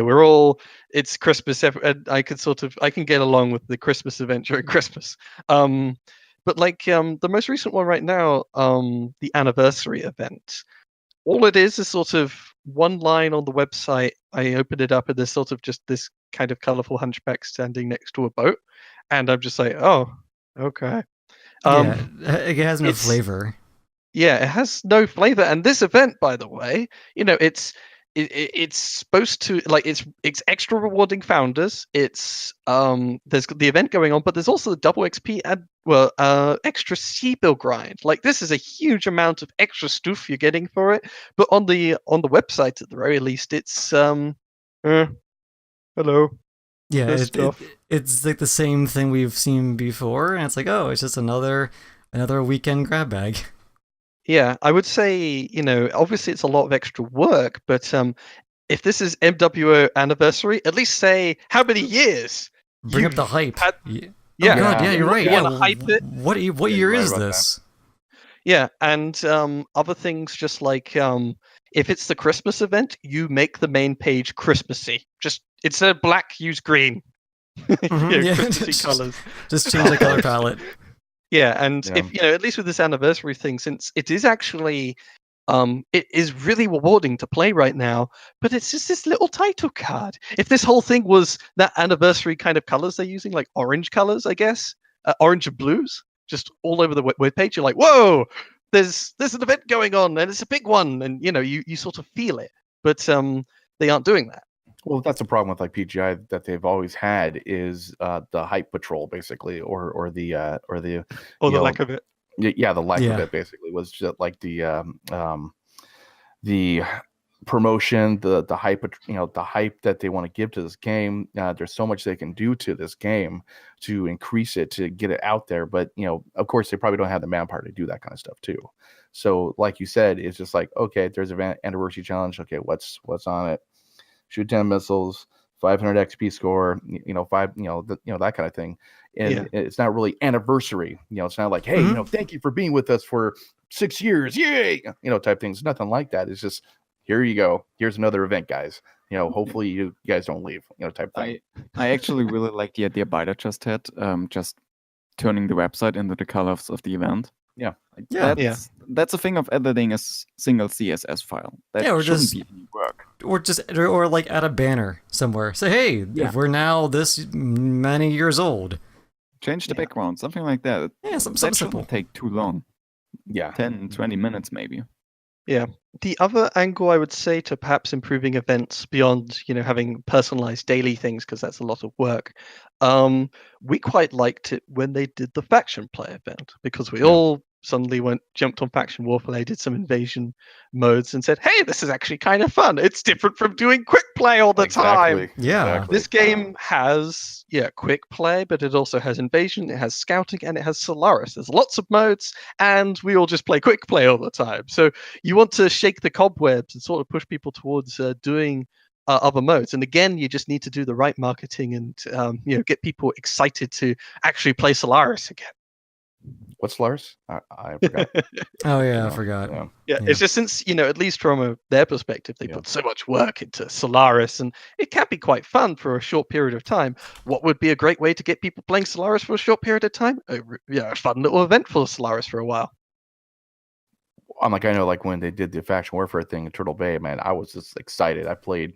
It's Christmas, and I can get along with the Christmas event during Christmas. But like the most recent one right now, the anniversary event. All it is sort of one line on the website. I open it up and there's sort of just this kind of colorful hunchback standing next to a boat. And I'm just like, oh, okay. It has no flavor. Yeah, it has no flavor. And this event, by the way, it's supposed to, like, it's extra rewarding founders. It's there's the event going on, but there's also the double XP and extra C-bill grind. Like, this is a huge amount of extra stuff you're getting for it. But on the website, at the very least, it's hello. Yeah, it's like the same thing we've seen before, and it's like, oh, it's just another weekend grab bag. Yeah, I would say, obviously it's a lot of extra work, but if this is MWO anniversary, at least say how many years. Bring up the hype. Yeah. Oh God, yeah, you're right. You want to hype it? What year is this? Yeah, and other things just like if it's the Christmas event, you make the main page Christmassy. Just instead of black, use green. Christmassy colors. Just change the color palette. Yeah, and if at least with this anniversary thing, since it is actually it is really rewarding to play right now, but it's just this little title card. If this whole thing was that anniversary kind of colors they're using, like orange colors, I guess, orange and blues, just all over the webpage, you're like, whoa, there's an event going on, and it's a big one, and you sort of feel it, but they aren't doing that. Well, that's the problem with like PGI that they've always had is the hype patrol, basically, or the lack of it. Yeah, the lack of it basically was just like the promotion, the hype, the hype that they want to give to this game. There's so much they can do to this game to increase it, to get it out there. But of course, they probably don't have the manpower to do that kind of stuff too. So, like you said, it's just like, okay, there's an anniversary challenge. Okay, what's on it? Shoot 10 missiles, 500 XP score, 5, that kind of thing. And it's not really anniversary. It's not like, hey, thank you for being with us for 6 years, yay, type things. Nothing like that. It's just, here you go. Here's another event, guys. Hopefully you guys don't leave, type thing. I actually really like the idea Byter just had, just turning the website into the colors of the event. Yeah. That's a thing of editing a single CSS file. That shouldn't be any work. Or like add a banner somewhere. Say, hey, we're now this many years old. Change the background, something like that. Yeah, something simple. Shouldn't take too long. Yeah. 10, 20 minutes maybe. The other angle I would say to perhaps improving events beyond, having personalized daily things, because that's a lot of work. We quite liked it when they did the faction play event, because we all suddenly jumped on faction warplay, did some invasion modes, and said, "Hey, this is actually kind of fun. It's different from doing quick play all the time." Yeah. Exactly. This game has, quick play, but it also has invasion, it has scouting, and it has Solaris. There's lots of modes, and we all just play quick play all the time. So you want to shake the cobwebs and sort of push people towards doing other modes. And again, you just need to do the right marketing and get people excited to actually play Solaris again. What's Lars? I forgot. Oh yeah, I Yeah, forgot. yeah. Yeah, it's just since, at least from their perspective, they put so much work into Solaris, and it can be quite fun for a short period of time. What would be a great way to get people playing Solaris for a short period of time? A fun little event for Solaris for a while. I know, like when they did the faction warfare thing in Turtle Bay, man, I was just excited. I played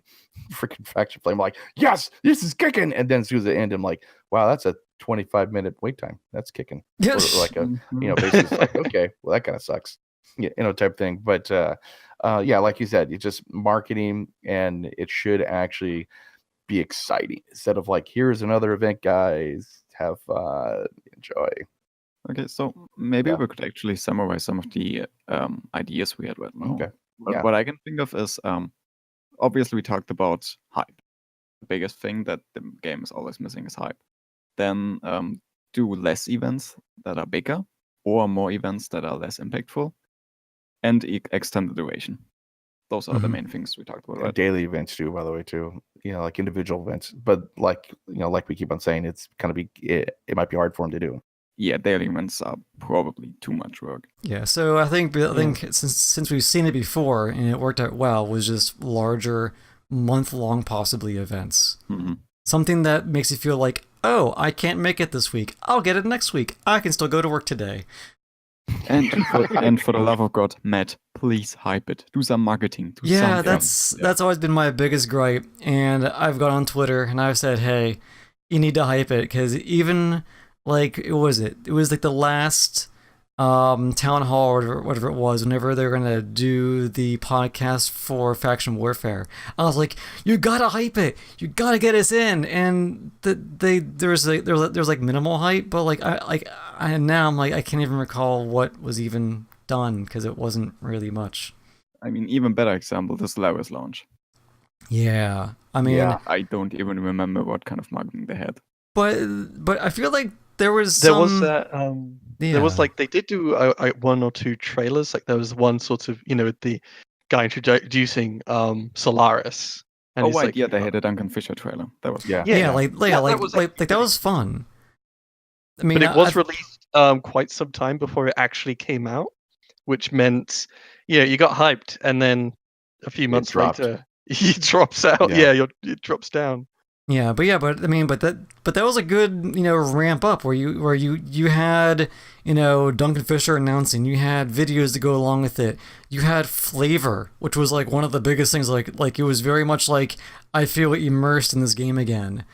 freaking faction play. I'm like, yes, this is kicking. And then as soon as it ended, I'm like, wow, that's a 25-minute wait time. That's kicking. Yeah. Or like a, basically it's like, okay, well, that kind of sucks. Yeah, type thing. But yeah, like you said, it's just marketing, and it should actually be exciting instead of like, here's another event, guys. Have fun, enjoy. Okay, so maybe we could actually summarize some of the ideas we had right now. Okay. What I can think of is, obviously we talked about hype. The biggest thing that the game is always missing is hype. Then do less events that are bigger, or more events that are less impactful, and extend the duration. Those are the main things we talked about. And Right? daily events too, by the way, too. Like individual events. But like like we keep on saying, it's kind of it might be hard for them to do. Yeah, daily events are probably too much work. Yeah, so I think since we've seen it before and it worked out well, was just larger, month-long possibly events. Mm-hmm. Something that makes you feel like, oh, I can't make it this week. I'll get it next week. I can still go to work today. And for the love of God, Matt, please hype it. Do some marketing. Do Yeah, something. that's always been my biggest gripe. And I've gone on Twitter and I've said, hey, you need to hype it, because even like it was like the last town hall or whatever it was, whenever they're gonna do the podcast for Faction Warfare, I was like, you gotta hype it, you gotta get us in. And there's like minimal hype, but like I now I'm like, I can't even recall what was even done, because it wasn't really much. I mean, even better example, the Solaris launch. Yeah, I mean, I don't even remember what kind of marketing they had. but I feel like there was that. There was yeah. like, they did do one or two trailers. Like there was one sort of, with the guy introducing Solaris. And Oh, right, like, they had a Duncan Fisher trailer. That was Yeah, that like was that was fun. I mean, but it was released quite some time before it actually came out, which meant, you got hyped, and then a few months later, he drops out. It drops down. Yeah, but I mean, but that was a good, ramp up where you had, Duncan Fisher announcing, you had videos to go along with it, you had flavor, which was like one of the biggest things. Like it was very much like, I feel immersed in this game again.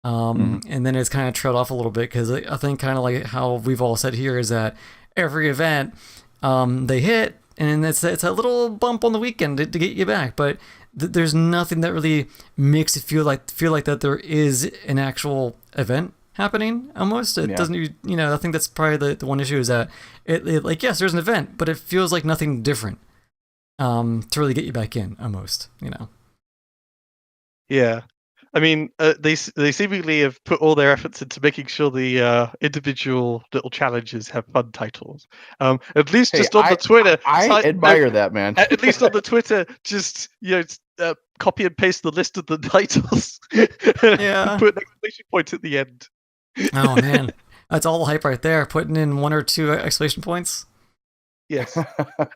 And then it's kind of trailed off a little bit, because I think kind of like how we've all said here is that every event they hit, and it's a little bump on the weekend to get you back, but there's nothing that really makes you feel like that there is an actual event happening. Almost, it doesn't. I think that's probably the one issue, is that it like, yes, there's an event, but it feels like nothing different to really get you back in. Almost, Yeah. I mean, they seemingly have put all their efforts into making sure the individual little challenges have fun titles. At least just on the Twitter. I admire that, man. At least on the Twitter, just copy and paste the list of the titles. Yeah. Put an exclamation point at the end. Oh man, that's all the hype right there. Putting in 1 or 2 exclamation points. Yes.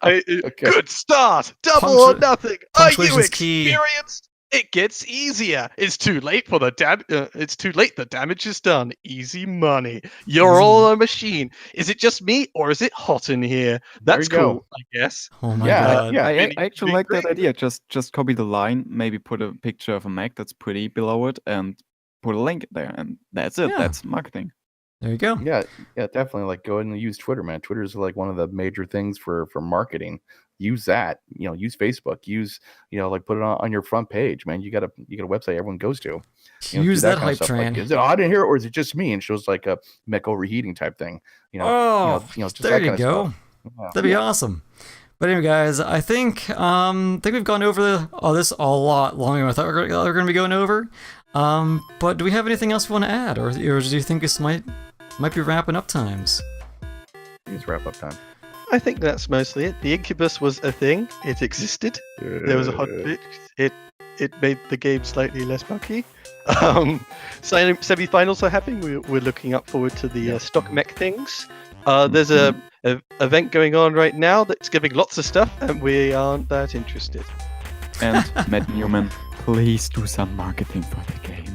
Okay. Good start. Double or nothing. Are you Punctuation's key. experienced? It gets easier. It's too late for the it's too late. The damage is done. Easy money. You're all a machine. Is it just me, or is it hot in here? That's cool, I guess. Oh my god. Yeah. I actually like that idea. Just copy the line, maybe put a picture of a Mac that's pretty below it, and put a link there, and that's it. Yeah. That's marketing. There you go. Yeah, definitely. Like, go ahead and use Twitter, man. Twitter is like one of the major things for marketing. use that. Use Facebook. Use like put it on your front page, man. You got a website everyone goes to. Use do that kind of hype stuff. train. Like, is it odd in here or is it just me? And shows like a mech overheating type thing. Just there that you kind go. of stuff. Yeah. That'd be awesome. But anyway, guys, I think we've gone over this a lot longer than I thought we were going to be going over. But do we have anything else we want to add, or do you think this might be wrapping up times? It's wrap up time. I think that's mostly it. The Incubus was a thing. It existed. There was a hotfix. It made the game slightly less buggy. Semi-finals are happening. We're looking up forward to the stock mech things. There's a event going on right now that's giving lots of stuff, and we aren't that interested. And Matt Newman, please do some marketing for the game.